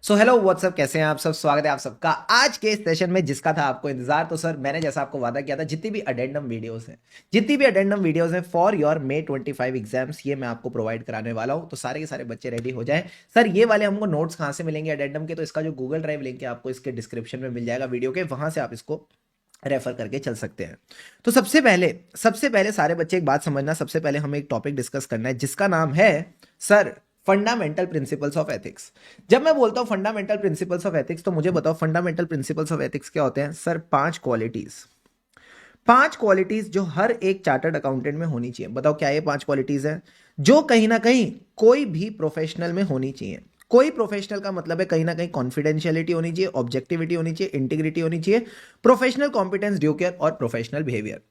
So hello what's up, कैसे हैं आप सब। स्वागत है आप सबका आज के इस सेशन में जिसका था आपको इंतजार। तो सर मैंने जैसा आपको वादा किया था, जितनी भी अडेंडम वीडियोस हैं फॉर योर मे 25 एग्जाम्स, ये मैं आपको प्रोवाइड कराने वाला हूं। तो सारे के सारे बच्चे रेडी हो जाएं। सर ये वाले हमको नोट्स कहाँ से मिलेंगे अडेंडम के, तो इसका जो गूगल ड्राइव लिंक है आपको इसके डिस्क्रिप्शन में मिल जाएगा वीडियो के, वहां से आप इसको रेफर करके चल सकते हैं। तो सबसे पहले सारे बच्चे एक बात समझना, सबसे पहले हमें एक टॉपिक डिस्कस करना है जिसका नाम है sir fundamental principles of ethics. जब मैं बोलता हूं फंडामेंटल प्रिंसिपल्स ऑफ एथिक्स, तो मुझे बताओ फंडामेंटल प्रिंसिपल्स ऑफ एथिक्स क्या होते हैं। सर पांच क्वालिटीज जो हर एक चार्टर्ड अकाउंटेंट में होनी चाहिए। बताओ क्या ये पांच क्वालिटीज हैं जो कहीं ना कहीं कोई भी प्रोफेशनल में होनी चाहिए। कोई प्रोफेशनल का मतलब है कहीं ना कहीं कॉन्फिडेंशियलिटी होनी चाहिए, ऑब्जेक्टिविटी होनी चाहिए, इंटीग्रिटी होनी चाहिए, प्रोफेशनल कॉम्पिटेंस, ड्यू केयर और प्रोफेशनल बिहेवियर।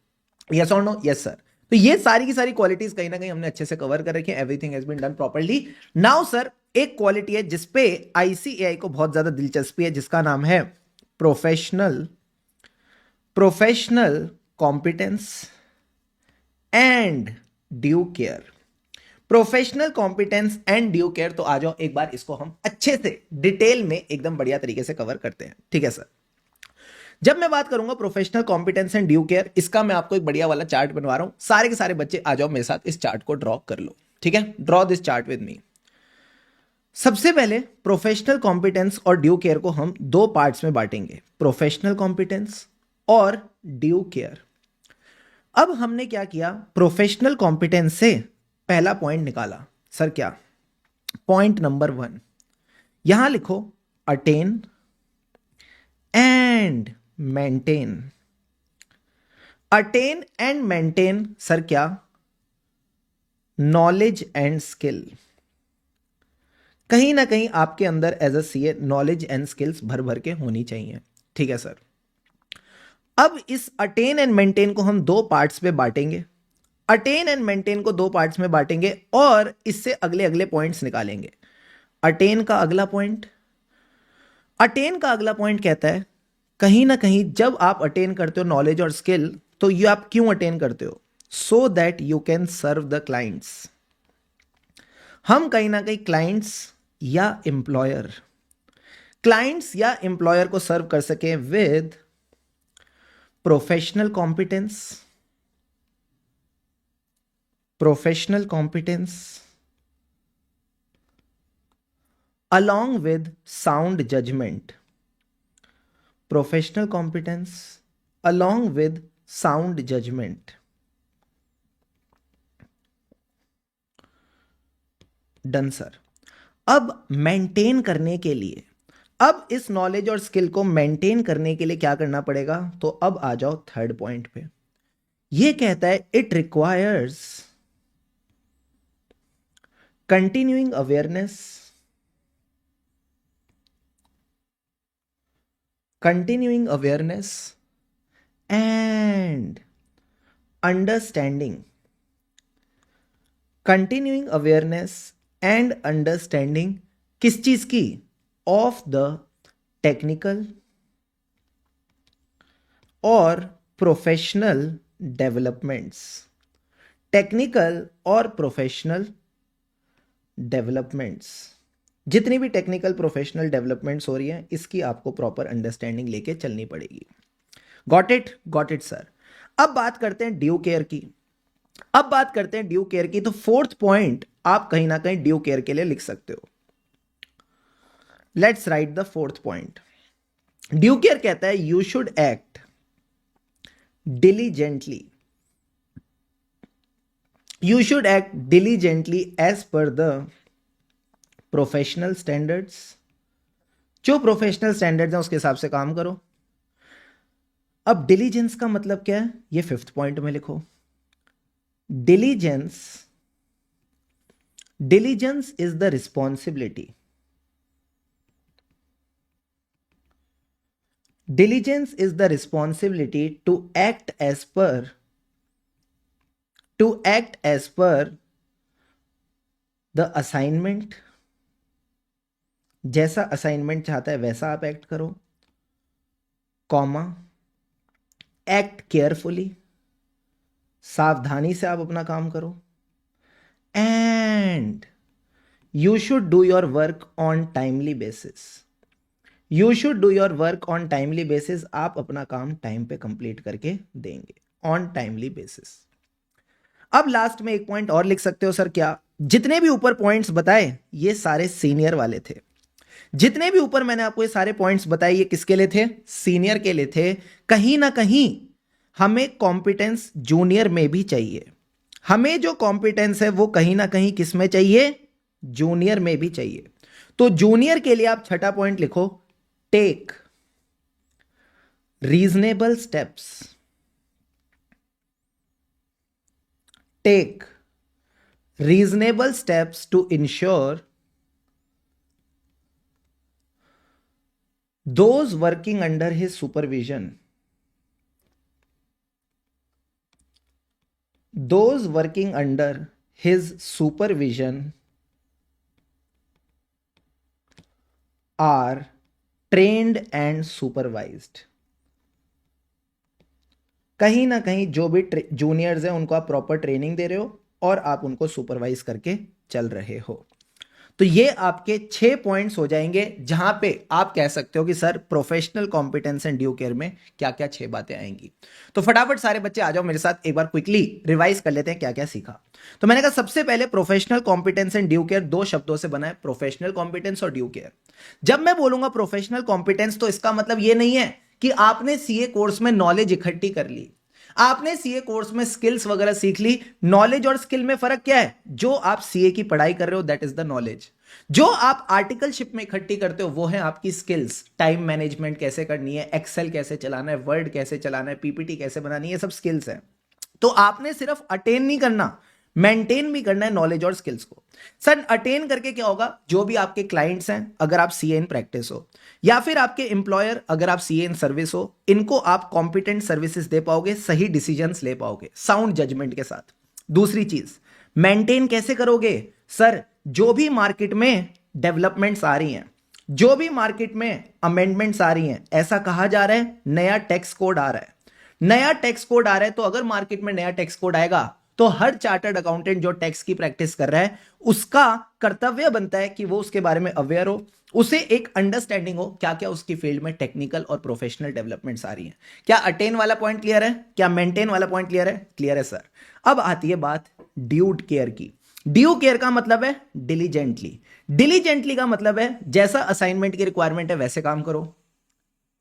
यस और नो? Yes sir. तो ये सारी की सारी क्वालिटीज कहीं ना कहीं हमने अच्छे से कवर कर रखी है। Everything has been done properly. Now sir एक क्वालिटी है जिसपे आईसीएआई को बहुत ज्यादा दिलचस्पी है, जिसका नाम है professional professional competence and due care. Professional competence and due care, तो आ जाओ एक बार इसको हम अच्छे से डिटेल में एकदम बढ़िया तरीके से कवर करते हैं। ठीक है सर। जब मैं बात करूंगा professional competence and due care, इसका मैं आपको एक बढ़िया वाला चार्ट बनवा रहा हूं। सारे के सारे बच्चे आ जाओ मेरे साथ, इस चार्ट को ड्रॉ कर लो। ठीक है, draw this chart with me. सबसे पहले प्रोफेशनल कॉम्पिटेंस और ड्यू केयर को हम दो पार्ट्स में बांटेंगे, प्रोफेशनल कॉम्पिटेंस और ड्यू केयर। अब हमने क्या किया, प्रोफेशनल कॉम्पिटेंस से पहला पॉइंट निकाला। सर क्या? पॉइंट नंबर 1 यहां लिखो, attain and maintain. Attain and maintain sir क्या? Knowledge and skill. कहीं ना कहीं आपके अंदर as a CA knowledge and skills भर भर के होनी चाहिए। ठीक है सर। अब इस अटेन एंड मेंटेन को हम दो पार्ट्स में बांटेंगे। अटेन एंड मेंटेन को दो पार्ट्स में बांटेंगे और इससे अगले अगले पॉइंट्स निकालेंगे। अटेन का अगला पॉइंट, अटेन का अगला पॉइंट कहता है कहीं ना कहीं जब आप अटेन करते हो नॉलेज और स्किल, तो ये आप क्यों अटेन करते हो? So that you can serve the clients. हम कहीं ना कहीं क्लाइंट्स या एम्प्लॉयर को सर्व कर सके with professional competence along with sound judgment. Professional competence along with sound judgment. Done sir. अब मेंटेन करने के लिए, अब इस नॉलेज और स्किल को मेंटेन करने के लिए क्या करना पड़ेगा? तो अब आ जाओ थर्ड पॉइंट पे। ये कहता है it requires continuing awareness, and understanding. Continuing awareness and understanding किस चीज की? ऑफ द टेक्निकल और प्रोफेशनल डेवलपमेंट्स। टेक्निकल और प्रोफेशनल डेवलपमेंट्स, जितनी भी टेक्निकल प्रोफेशनल डेवलपमेंट्स हो रही हैं, इसकी आपको प्रॉपर अंडरस्टैंडिंग लेके चलनी पड़ेगी। Got it sir. अब बात करते हैं ड्यू केयर की। तो फोर्थ पॉइंट आप कहीं ना कहीं ड्यू केयर के लिए लिख सकते हो। Let's write the fourth point. Due care कहता है you should act diligently as per the professional standards. जो प्रोफेशनल स्टैंडर्ड्स हैं उसके हिसाब से काम करो। अब डिलीजेंस का मतलब क्या है, ये फिफ्थ पॉइंट में लिखो। diligence is the responsibility. Diligence is the responsibility to act as per the assignment. जैसा असाइनमेंट चाहता है वैसा आप एक्ट करो, कॉमा, एक्ट केयरफुली, सावधानी से आप अपना काम करो, and you should do your work on timely basis. You should do your work on timely basis, आप अपना काम टाइम पे कंप्लीट करके देंगे, ऑन टाइमली बेसिस। अब लास्ट में एक पॉइंट और लिख सकते हो सर, क्या? जितने भी ऊपर पॉइंट्स बताए ये सारे सीनियर वाले थे। जितने भी ऊपर मैंने आपको ये सारे पॉइंट्स बताए ये किसके लिए थे? सीनियर के लिए थे। कहीं ना कहीं हमें कॉम्पिटेंस जूनियर में भी चाहिए। हमें जो कॉम्पिटेंस है वो कहीं ना कहीं किस में चाहिए? जूनियर में भी चाहिए। तो जूनियर के लिए आप छठा पॉइंट लिखो, take reasonable steps. Take reasonable steps to ensure those working under his supervision are trained and supervised। कहीं ना कहीं जो भी जूनियर्स हैं उनको आप प्रॉपर ट्रेनिंग दे रहे हो और आप उनको सुपरवाइज करके चल रहे हो। तो ये आपके 6 पॉइंट्स हो जाएंगे जहां पे आप कह सकते हो कि sir professional competence and due care में क्या क्या 6 बातें आएंगी। तो फटाफट सारे बच्चे आ जाओ मेरे साथ, एक बार क्विकली रिवाइज कर लेते हैं क्या क्या सीखा। तो मैंने कहा सबसे पहले professional competence and due care 2 शब्दों से बना है, प्रोफेशनल कॉम्पिटेंस और ड्यू केयर। जब मैं बोलूंगा प्रोफेशनल कॉम्पिटेंस तो इसका मतलब ये नहीं है कि आपने सीए कोर्स में नॉलेज इकट्ठी कर ली, आपने सीए कोर्स में स्किल्स वगैरह सीख ली। नॉलेज और स्किल में फर्क क्या है? जो आप सीए की पढ़ाई कर रहे हो दैट इज द नॉलेज, जो आप आर्टिकलशिप में इकट्ठी करते हो वो है आपकी स्किल्स। टाइम मैनेजमेंट कैसे करनी है, एक्सेल कैसे चलाना है, वर्ड कैसे चलाना है, पीपीटी कैसे बनानी है, सब स्किल्स है। तो आपने सिर्फ अटेन नहीं करना, मेंटेन भी करना है नॉलेज और स्किल्स को। सर अटेन करके क्या होगा? जो भी आपके क्लाइंट्स हैं अगर आप सीए इन प्रैक्टिस हो, या फिर आपके एम्प्लॉयर अगर आप सीए इन सर्विस हो, इनको आप कॉम्पिटेंट सर्विसेज दे पाओगे, सही डिसीजंस ले पाओगे साउंड जजमेंट के साथ। दूसरी चीज मेंटेन कैसे करोगे? सर जो भी मार्केट में डेवलपमेंट्स आ रही हैं, जो भी मार्केट में अमेंडमेंट्स आ रही हैं, ऐसा कहा जा रहा है नया टैक्स कोड आ रहा है, नया टैक्स कोड आ रहा है। तो अगर मार्केट में नया टैक्स कोड आएगा तो हर चार्टर्ड अकाउंटेंट जो टैक्स की प्रैक्टिस कर रहा है उसका कर्तव्य बनता है कि वो उसके बारे में अवेयर हो, उसे एक अंडरस्टैंडिंग हो क्या क्या उसकी फील्ड में टेक्निकल और प्रोफेशनल डेवलपमेंट्स आ रही हैं। क्या अटेन वाला पॉइंट क्लियर है? क्या मेंटेन वाला पॉइंट क्लियर है? क्लियर है सर। अब आती है बात ड्यू केयर की। ड्यू केयर का मतलब है डिलीजेंटली। डिलीजेंटली का मतलब है जैसा असाइनमेंट की रिक्वायरमेंट है वैसे काम करो,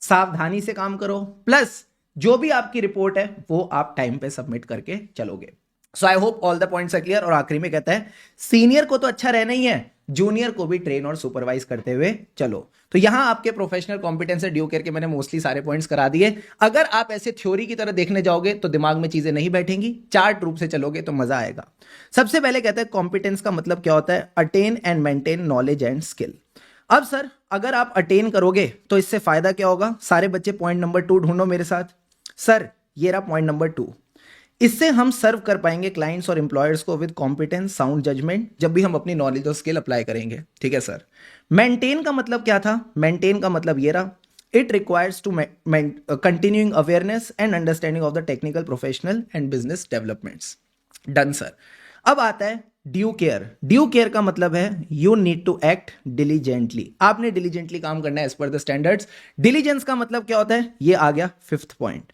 सावधानी से काम करो, प्लस जो भी आपकी रिपोर्ट है वो आप टाइम पे सबमिट करके चलोगे। So I hope all the points are clear. और आखिरी में कहता है सीनियर को तो अच्छा रहना ही है, जूनियर को भी ट्रेन और सुपरवाइज करते हुए चलो। तो यहां आपके प्रोफेशनल कॉम्पिटेंस ड्यू केयर के मैंने मोस्टली सारे पॉइंट्स करा दिए। अगर आप ऐसे थ्योरी की तरह देखने जाओगे तो दिमाग में चीजें नहीं बैठेंगी, चार्ट रूप से चलोगे तो मजा आएगा। सबसे पहले कहते हैं कॉम्पिटेंस का मतलब क्या होता है? Attain and maintain knowledge and skill. अब सर अगर आप अटेन करोगे तो इससे फायदा क्या होगा? सारे बच्चे पॉइंट नंबर 2 ढूंढो मेरे साथ। सर ये रहा पॉइंट नंबर 2। इससे हम सर्व कर पाएंगे क्लाइंट्स और एम्प्लॉयर्स को विद कॉम्पिटेंस साउंड जजमेंट जब भी हम अपनी नॉलेज और स्किल अप्लाई करेंगे। ठीक है सर। मेंटेन का मतलब क्या था? मेंटेन का मतलब ये रहा, it requires to continuing awareness and understanding of the technical, professional and business developments. Done sir. अब आता है ड्यू केयर। ड्यू केयर का मतलब है you need to act diligently. आपने डिलीजेंटली काम करना है as per the standards. Diligence का मतलब क्या होता है? ये आ गया 5th पॉइंट।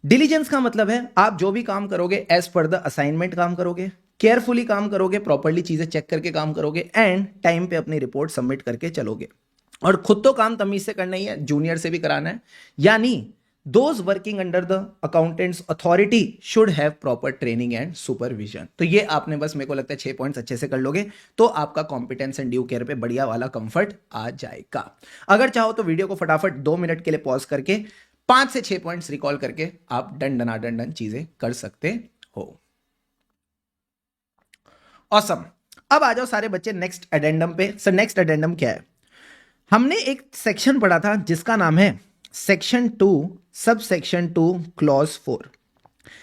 डिलीजेंस का मतलब है आप जो भी काम करोगे एज पर द असाइनमेंट काम करोगे, केयरफुली काम करोगे, प्रॉपर्ली चीजें चेक करके काम करोगे एंड टाइम पे अपनी रिपोर्ट सबमिट करके चलोगे। और खुद तो काम तमीज से करना ही है, जूनियर से भी कराना है। यानी those working under the accountants authority should have proper training and supervision. तो ये आपने बस मेरे को लगता है 6 पॉइंट्स अच्छे से कर लोगे तो आपका कॉम्पिटेंस एंड ड्यू केयर पे बढ़िया वाला कंफर्ट आ जाएगा। अगर चाहो तो वीडियो को फटाफट 2 मिनट के लिए पॉज करके 5 से 6 पॉइंट्स रिकॉल करके आप डन चीजें कर सकते हो। ऑसम। अब आ जाओ सारे बच्चे नेक्स्ट एडेंडम पे। सर नेक्स्ट एडेंडम क्या है? हमने एक सेक्शन पढ़ा था जिसका नाम है section 2 subsection 2 clause 4।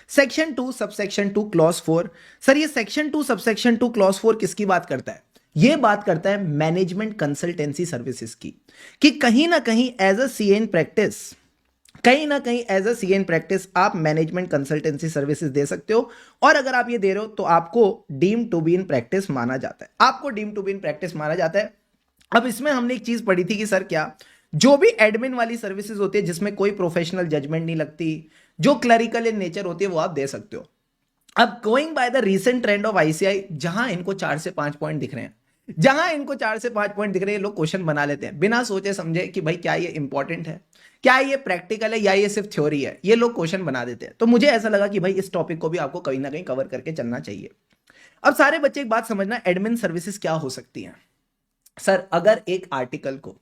Section 2 subsection 2 clause 4। Sir ये सेक्शन 2 सबसेक्शन 2 क्लॉज 4 किसकी बात करता है? ये बात करता है मैनेजमेंट कंसल्टेंसी सर्विसेज की, कि कहीं ना कहीं as a CA in practice कहीं ना कहीं as a CA in practice आप मैनेजमेंट कंसल्टेंसी सर्विसेज दे सकते हो, और अगर आप ये दे रहे हो तो आपको deem to be in practice माना जाता है, आपको deem to be in practice माना जाता है। अब इसमें हमने एक चीज पढ़ी थी कि सर क्या, जो भी एडमिन वाली सर्विसेज होती है जिसमें कोई प्रोफेशनल जजमेंट नहीं लगती, जो क्लरिकल इन नेचर होती है, वो आप दे सकते हो। अब going by the recent trend of ICI, जहां इनको 4 से 5 पॉइंट दिख रहे हैं, जहां इनको 4 से 5 पॉइंट दिख रहे हैं, लोग क्वेश्चन बना लेते हैं बिना सोचे समझे कि भाई क्या ये इंपॉर्टेंट है, क्या ये प्रैक्टिकल है, या ये सिर्फ थ्योरी है, ये लोग क्वेश्चन बना देते हैं। तो मुझे ऐसा लगा कि भाई इस टॉपिक को भी आपको कहीं ना कहीं कवर करके चलना चाहिए। अब सारे बच्चे एक बात समझना, एडमिन सर्विसेज क्या हो सकती हैं। सर अगर एक आर्टिकल को,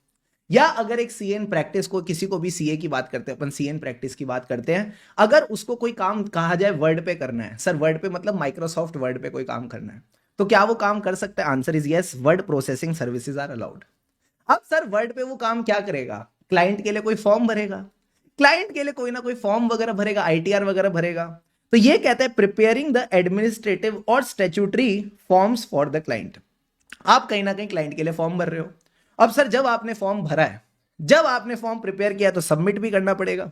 या अगर एक सीए इन प्रैक्टिस को, किसी को भी सीए की बात करते हैं अपन, सीए इन प्रैक्टिस की बात करते हैं, अगर उसको कोई काम कहा जाए वर्ड पे करना है, सर वर्ड पे मतलब माइक्रोसॉफ्ट वर्ड पे कोई काम करना है, तो क्या वो काम कर सकता है? Answer is yes, word processing services are allowed. अब सर वर्ड पे वो काम क्या करेगा? क्लाइंट के लिए कोई फॉर्म भरेगा, क्लाइंट के लिए कोई ना कोई फॉर्म वगैरह भरेगा, आईटीआर वगैरह भरेगा। तो ये कहता है प्रिपेयरिंग द एडमिनिस्ट्रेटिव और statutory forms for the client. आप कहीं ना कहीं क्लाइंट के लिए फॉर्म भर रहे हो। अब सर जब आपने फॉर्म भरा है, जब आपने फॉर्म प्रिपेयर किया तो सबमिट भी करना पड़ेगा,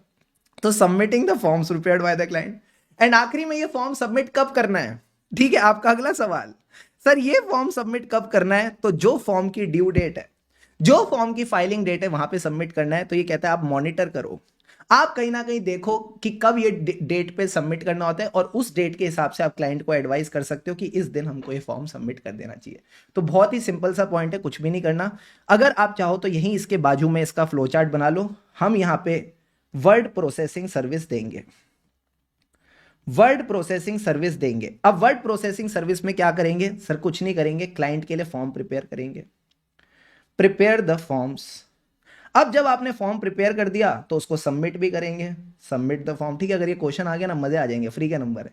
तो submitting the forms prepared by the client. And आखिरी में ये फॉर्म सबमिट कब करना है? ठीक है, आपका अगला सवाल, सर ये फॉर्म सबमिट कब करना है? तो जो फॉर्म की ड्यू डेट है, जो फॉर्म की फाइलिंग डेट है, वहां पे सबमिट करना है। तो ये कहता है आप मॉनिटर करो, आप कहीं ना कहीं देखो कि कब ये डेट पे सबमिट करना होता है, और उस डेट के हिसाब से आप क्लाइंट को एडवाइस कर सकते हो कि इस दिन हमको ये फॉर्म सबमिट कर देना चाहिए। तो बहुत ही सिंपल सा पॉइंट है, कुछ भी नहीं करना। अगर आप चाहो तो यहीं इसके बाजू में इसका फ्लो चार्ट बना लो। हम यहां पे वर्ड प्रोसेसिंग सर्विस देंगे, वर्ड प्रोसेसिंग सर्विस देंगे। अब वर्ड प्रोसेसिंग सर्विस में क्या करेंगे? सर कुछ नहीं करेंगे, क्लाइंट के लिए फॉर्म प्रिपेयर करेंगे, प्रिपेयर द फॉर्म्स। अब जब आपने फॉर्म प्रिपेयर कर दिया तो उसको सबमिट भी करेंगे, सबमिट द फॉर्म। ठीक है, अगर ये क्वेश्चन आ गया ना, मजे आ जाएंगे, फ्री का नंबर है।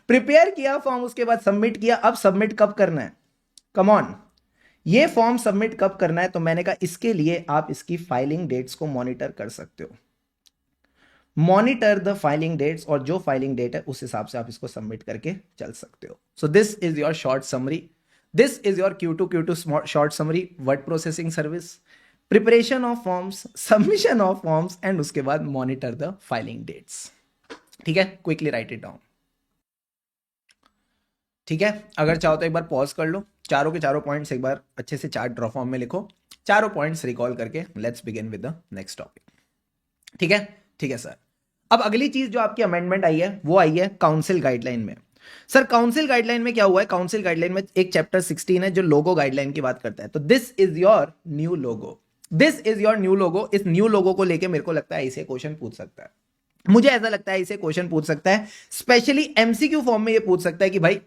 प्रिपेयर किया फॉर्म, उसके बाद सबमिट किया। अब सबमिट कब करना है? कम ऑन, ये फॉर्म सबमिट कब करना है? तो मैंने कहा इसके लिए आप इसकी फाइलिंग डेट्स को मॉनिटर कर सकते हो, मॉनिटर द फाइलिंग डेट्स, और जो फाइलिंग डेट है उस हिसाब से आप इसको सबमिट करके चल सकते हो। So this is your short summary, this is your Q2 short summary, word processing service, preparation of forms, submission of forms, and उसके बाद मॉनिटर द फाइलिंग डेट्स। ठीक है, क्विकली राइट इट डाउन। ठीक है, अगर चाहो तो एक बार पॉज कर लो, चारों के चारों पॉइंट्स एक बार अच्छे से चार्ट ड्रॉ फॉर्म में लिखो, चारों पॉइंट्स रिकॉल करके let's begin with the next topic. ठीक है, ठीक है सर। अब अगली चीज जो आपकी अमेंडमेंट आई है वो आई है काउंसिल गाइडलाइन में। सर काउंसिल गाइडलाइन में क्या हुआ है? काउंसिल गाइडलाइन में एक चैप्टर 16 है जो लोगो गाइडलाइन की बात करता है। तो this is your new logo, this is your new logo. इस न्यू लोगो को लेके मेरे को लगता है इसे क्वेश्चन पूछ सकता है, मुझे ऐसा लगता है इसे क्वेश्चन पूछ सकता है, स्पेशली एमसीक्यू फॉर्म में ये पूछ सकता है कि भाई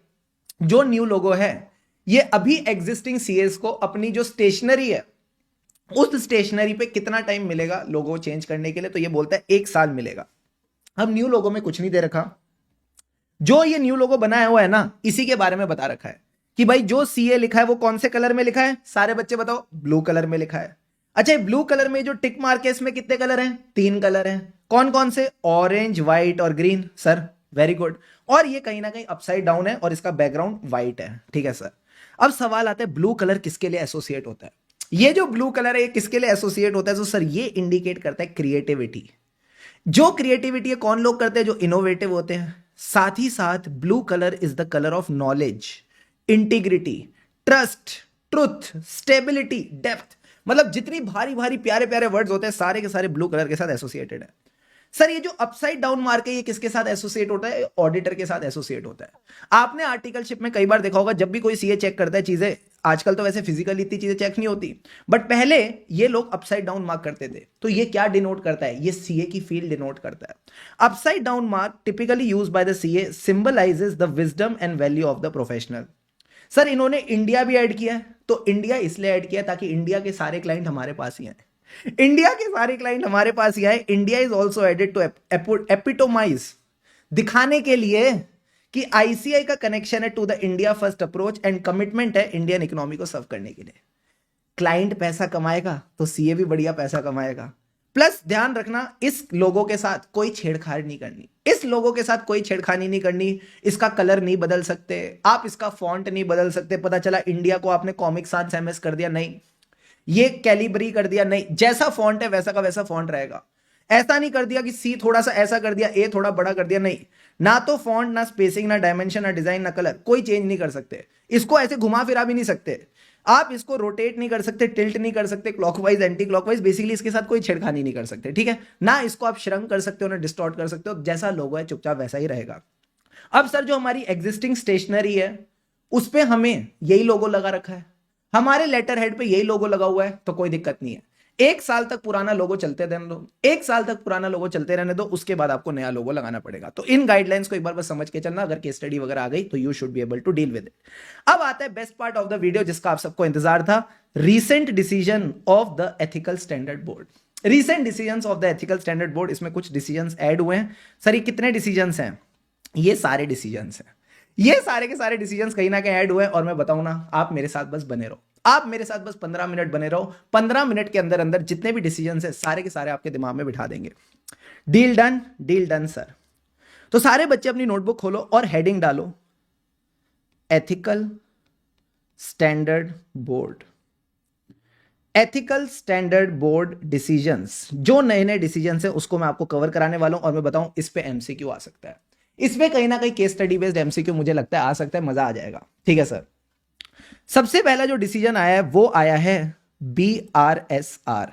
जो न्यू लोगो है ये अभी एग्जिस्टिंग सीएस को अपनी जो स्टेशनरी है उस स्टेशनरी पे कितना टाइम मिलेगा लोगो चेंज करने के लिए? तो ये बोलता है 1 साल मिलेगा। अब न्यू लोगो में कुछ नहीं दे रखा, जो ये न्यू लोगो बनाया हुआ है ना इसी के बारे में बता रखा है कि भाई जो सीए लिखा है वो कौन से कलर में लिखा है? सारे बच्चे बताओ, ब्लू कलर में लिखा है। अच्छा, ब्लू कलर में जो टिक मार्क है इसमें कितने कलर हैं? 3 कलर हैं। कौन कौन से? ऑरेंज, व्हाइट और ग्रीन। Sir very good. और ये कहीं ना कहीं अपसाइड डाउन है और इसका बैकग्राउंड व्हाइट है। ठीक है सर। अब सवाल आता है ब्लू कलर किसके लिए एसोसिएट होता है? ये जो ब्लू कलर है ये किसके लिए एसोसिएट होता है? तो सर ये इंडिकेट करता है क्रिएटिविटी। जो क्रिएटिविटी है कौन लोग करते हैं? जो इनोवेटिव होते हैं। साथ ही साथ blue colour is the colour of knowledge, integrity, trust, truth, stability, depth. मतलब जितनी भारी भारी प्यारे प्यारे वर्ड्स होते हैं सारे के सारे ब्लू कलर के साथ एसोसिएटेड है। सर ये जो अपसाइड डाउन मार्क है ये किसके साथ एसोसिएट होता है? ऑडिटर के साथ एसोसिएट होता है। आपने आर्टिकलशिप में कई बार देखा होगा जब भी कोई सीए चेक करता है चीजें, आजकल तो वैसे फिजिकली इतनी चीजें चेक नहीं होती, बट पहले ये लोग अपसाइड डाउन मार्क करते थे। तो ये क्या डिनोट करता है? ये सीए की फील्ड डिनोट करता है। Upside down mark typically used by the CA symbolizes the wisdom and value of the professional. Sir इन्होंने इंडिया भी ऐड किया है, तो इंडिया इसलिए ऐड किया ताकि इंडिया के सारे क्लाइंट हमारे पास ही आए, इंडिया के सारे क्लाइंट हमारे पास ही आए। India is also added to epitomize, दिखाने के लिए कि आईसीआई का कनेक्शन है to the India first approach and commitment है इंडियन इकोनॉमी को सर्व करने के लिए। क्लाइंट पैसा कमाएगा तो सीए भी बढ़िया पैसा कमाएगा। प्लस ध्यान रखना इस लोगो के साथ कोई छेड़छाड़ नहीं करनी, इस लोगो के साथ कोई छेड़खानी नहीं करनी। इसका कलर नहीं बदल सकते आप, इसका फॉन्ट नहीं बदल सकते। पता चला इंडिया को आपने कॉमिक sans एमएस कर दिया, नहीं। ये कैलिब्री कर दिया, नहीं। जैसा फॉन्ट है वैसा का वैसा फॉन्ट रहेगा। ऐसा नहीं कर दिया कि सी थोड़ा सा ऐसा कर दिया, ए थोड़ा बड़ा कर दिया, नहीं। ना तो फॉन्ट, ना स्पेसिंग, ना डायमेंशन, ना डिजाइन, ना कलर, कोई चेंज नहीं कर सकते। इसको ऐसे घुमा फिरा भी नहीं सकते आप, इसको रोटेट नहीं कर सकते, टिल्ट नहीं कर सकते, क्लॉकवाइज एंटी क्लॉकवाइज, बेसिकली इसके साथ कोई छेड़खानी नहीं कर सकते, ठीक है ना। इसको आप श्रंक कर सकते हो ना डिस्टॉर्ट कर सकते हो, जैसा लोगो है चुपचाप वैसा ही रहेगा। अब सर जो हमारी एग्जिस्टिंग स्टेशनरी है उस पे हमें यही लोगो लगा रखा है, हमारे लेटर हेड पे यही लोगो लगा हुआ है, तो कोई दिक्कत नहीं है। 1 साल तक पुराना लोगो चलते रहने दो, 1 साल तक पुराना लोगो चलते रहने दो, उसके बाद आपको नया लोगो लगाना पड़ेगा। तो इन गाइडलाइंस को एक बार बस समझ के चलना, अगर केस स्टडी वगैरह आ गई तो you should be able to deal with it. अब आता है best part of the video, जिसका आप सबको इंतजार था, recent decision of the ethical standard board. Recent decisions of the ethical standard board, इसमें कुछ डिसीजंस ऐड हुए हैं। सर ये कितने डिसीजंस हैं? ये सारे डिसीजंस हैं, ये सारे के सारे डिसीजंस कहीं ना कहीं ऐड हुए हैं, और मैं बताऊं ना, आप मेरे साथ बस बने रहो, आप मेरे साथ बस 15 मिनट बने रहो। 15 मिनट के अंदर अंदर जितने भी डिसीजंस है सारे के सारे आपके दिमाग में बिठा देंगे। Deal done, deal done sir. तो सारे बच्चे अपनी नोटबुक खोलो और हेडिंग डालो, ethical standard board. Ethical standard board decisions, जो नए नए डिसीजंस है उसको मैं आपको कवर कराने वाला हूं, और मैं बताऊं इस पे एमसीक्यू आ सकता है, इसमें कहीं ना कहीं केस स्टडी बेस्ड एमसीक्यू मुझे लगता है आ सकता है, मजा आ जाएगा, ठीक है सर। सबसे पहला जो डिसीजन आया है वो आया है BRSR।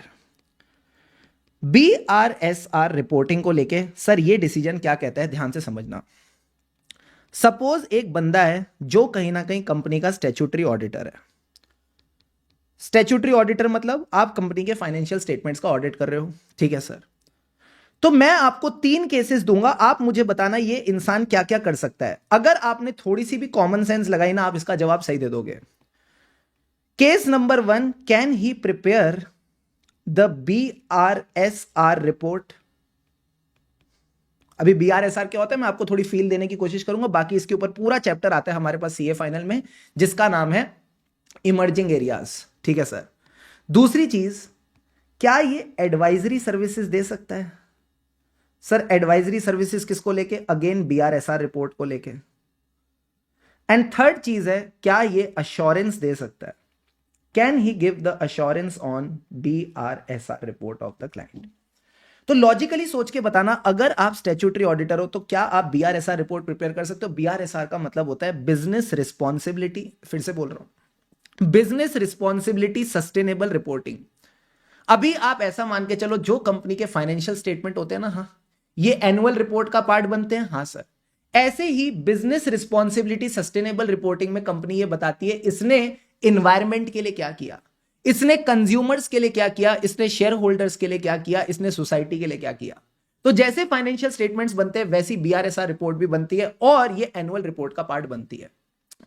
BRSR रिपोर्टिंग को लेके सर ये डिसीजन क्या कहता है, ध्यान से समझना। सपोज एक बंदा है जो कहीं ना कहीं कंपनी का स्टैट्यूटरी ऑडिटर है। स्टैट्यूटरी ऑडिटर मतलब आप कंपनी के फाइनेंशियल स्टेटमेंट्स का ऑडिट कर रहे हो, ठीक है सर। तो मैं आपको 3 केसेस दूंगा, आप मुझे बताना ये इंसान क्या क्या कर सकता है। अगर आपने थोड़ी सी भी कॉमन सेंस लगाई ना, आप इसका जवाब सही दे दोगे। Case number 1, can he prepare the BRSR report. अभी BRSR क्या होता है मैं आपको थोड़ी फील देने की कोशिश करूंगा, बाकी इसके ऊपर पूरा चैप्टर आता है हमारे पास सीए फाइनल में, जिसका नाम है इमर्जिंग एरियाज, ठीक है सर। दूसरी चीज, क्या ये एडवाइजरी सर्विसेज दे सकता है? सर एडवाइजरी सर्विसेज किसको लेके? अगेन BRSR रिपोर्ट को लेके। एंड थर्ड चीज है, क्या ये अश्योरेंस दे सकता है? Can he give the assurance on BRSR report of the client? तो लॉजिकली सोच के बताना, अगर आप स्टैट्यूटरी ऑडिटर हो तो क्या आप BRSR रिपोर्ट प्रिपेयर कर सकते हो? BRSR का मतलब होता है बिजनेस रिस्पॉन्सिबिलिटी, फिर से बोल रहा हूं, बिजनेस रिस्पॉन्सिबिलिटी सस्टेनेबल रिपोर्टिंग। अभी आप ऐसा मान के चलो, जो कंपनी के फाइनेंशियल स्टेटमेंट होते हैं ना, हाँ, ये एनुअल रिपोर्ट का पार्ट बनते हैं, हाँ सर। ऐसे ही बिजनेस रिस्पॉन्सिबिलिटी सस्टेनेबल रिपोर्टिंग में कंपनी ये बताती है इसने इन्वायरमेंट के लिए क्या किया, इसने कंज्यूमर्स के लिए क्या किया, इसने शेयर होल्डर्स के लिए क्या किया, इसने सोसाइटी के लिए क्या किया। तो जैसे फाइनेंशियल स्टेटमेंट्स बनते हैं वैसी BRSR रिपोर्ट भी बनती है, और ये एनुअल रिपोर्ट का पार्ट बनती है।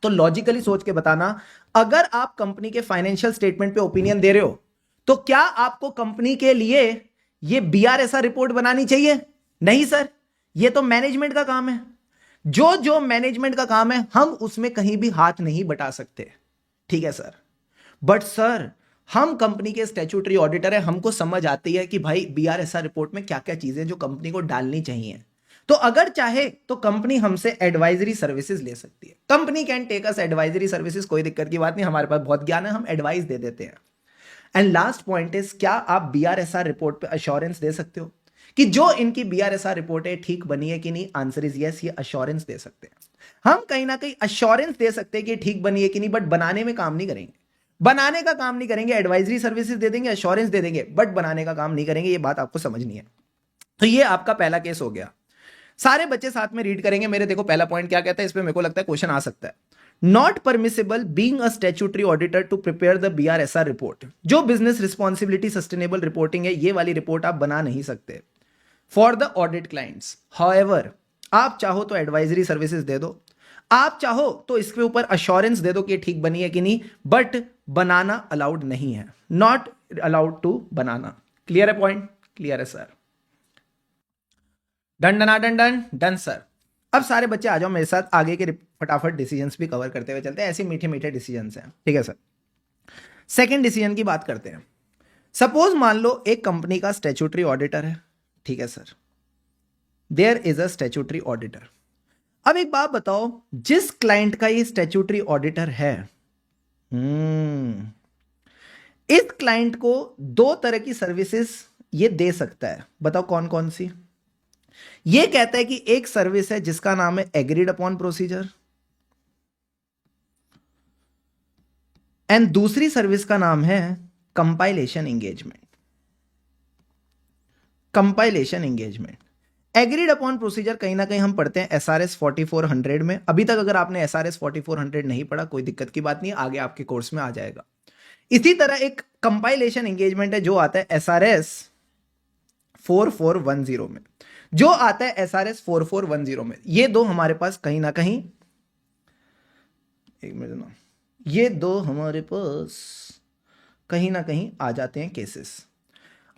तो लॉजिकली सोच के बताना, अगर आप कंपनी के फाइनेंशियल स्टेटमेंट पे ओपिनियन दे रहे हो तो क्या आपको कंपनी के लिए ये BRSR रिपोर्ट बनानी चाहिए? नहीं सर, ये तो मैनेजमेंट का काम है। जो जो मैनेजमेंट का काम है हम उसमें कहीं भी हाथ नहीं बटा सकते, ठीक है सर। बट सर हम कंपनी के स्टैट्यूटरी ऑडिटर है, हमको समझ आती है कि भाई BRSR रिपोर्ट में क्या क्या चीजें जो कंपनी को डालनी चाहिए। तो अगर चाहे तो कंपनी हमसे एडवाइजरी सर्विसेज ले सकती है। Company can take us advisory services, कोई दिक्कत की बात नहीं, हमारे पास बहुत ज्ञान है, हम एडवाइस दे देते हैं। एंड लास्ट पॉइंट इज, क्या आप BRSR रिपोर्ट पे अश्योरेंस दे सकते हो कि जो इनकी BRSR रिपोर्ट है ठीक बनी है कि नहीं? आंसर इज यस, ये अश्योरेंस दे सकते हैं। हम कहीं ना कहीं अश्योरेंस दे सकते हैं कि ठीक बनी है कि नहीं, बट बनाने में काम नहीं करेंगे, बनाने का काम नहीं करेंगे। एडवाइजरी सर्विसेज दे देंगे, अश्योरेंस दे देंगे, बट बनाने का काम नहीं करेंगे, ये बात आपको समझनी है। तो ये आपका पहला केस हो गया। सारे बच्चे साथ में रीड करेंगे मेरे। देखो पहला पॉइंट क्या कहता है, इस पे मेरे को लगता है क्वेश्चन आ सकता है। Not permissible being a statutory auditor to prepare the BRSR report. जो बिजनेस रिस्पॉन्सिबिलिटी सस्टेनेबल रिपोर्टिंग है, ये वाली रिपोर्ट आप बना नहीं सकते for the audit clients. However, आप चाहो तो एडवाइजरी सर्विसेज दे दो, आप चाहो तो इसके ऊपर अश्योरेंस दे दो कि ठीक बनी है कि नहीं, बट बनाना अलाउड नहीं है, नॉट अलाउड टू बनाना। क्लियर है पॉइंट? क्लियर है sir? Done done done done done sir. अब सारे बच्चे आ जाओ मेरे साथ, आगे के फटाफट डिसीजंस भी कवर करते हुए चलते हैं, ऐसे मीठे मीठे डिसीजंस हैं, ठीक है सर। सेकंड डिसीजन की बात करते हैं। सपोज मान लो एक कंपनी का स्टैट्यूटरी ऑडिटर है, ठीक है sir, there is a statutory auditor. अब एक बात बताओ, जिस क्लाइंट का ये स्टैट्यूटरी ऑडिटर है, इस क्लाइंट को 2 तरह की सर्विसेज ये दे सकता है, बताओ कौन कौन सी। ये कहता है कि एक सर्विस है जिसका नाम है एग्रीड अपॉन प्रोसीजर, एंड दूसरी सर्विस का नाम है compilation engagement. Compilation engagement, agreed upon procedure कहीं ना कहीं हम पढ़ते हैं SRS 4400 में। अभी तक अगर आपने SRS 4400 नहीं पढ़ा, कोई दिक्कत की बात नहीं, आगे आपके कोर्स में आ जाएगा। इसी तरह एक कंपाइलेशन एंगेजमेंट है जो आता है SRS 4410 में, जो आता है SRS 4410 में। ये दो हमारे पास कहीं ना कहीं, एक मिनट ना, ये दो हमारे पास कहीं ना कहीं आ जाते हैं केसेस।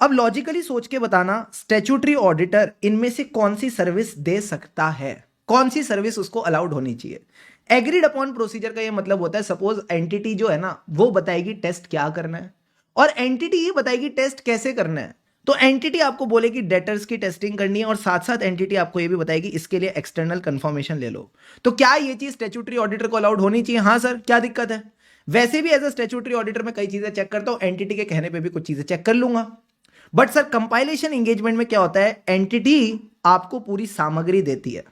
अब लॉजिकली सोच के बताना, स्टैट्यूटरी ऑडिटर इनमें से कौन सी सर्विस दे सकता है, कौन सी सर्विस उसको अलाउड होनी चाहिए। एग्रीड अपॉन प्रोसीजर का ये मतलब होता है, सपोज एंटिटी जो है ना वो बताएगी टेस्ट क्या करना है, और एंटिटी ये बताएगी टेस्ट कैसे करना है। तो एंटिटी आपको बोलेगी डेटर्स की टेस्टिंग करनी है, और साथ साथ एंटिटी आपको ये भी बताएगी इसके लिए एक्सटर्नल कंफर्मेशन ले लो। तो क्या ये चीज स्टैट्यूटरी ऑडिटर को अलाउड होनी चाहिए? हाँ सर, क्या दिक्कत है? वैसे भी एज अ स्टैट्यूटरी ऑडिटर में कई चीजें चेक करता हूं, एंटिटी के कहने पर भी कुछ चीजें चेक कर लूंगा। बट सर कंपाइलेशन एंगेजमेंट में क्या होता है, एंटिटी आपको पूरी सामग्री देती है,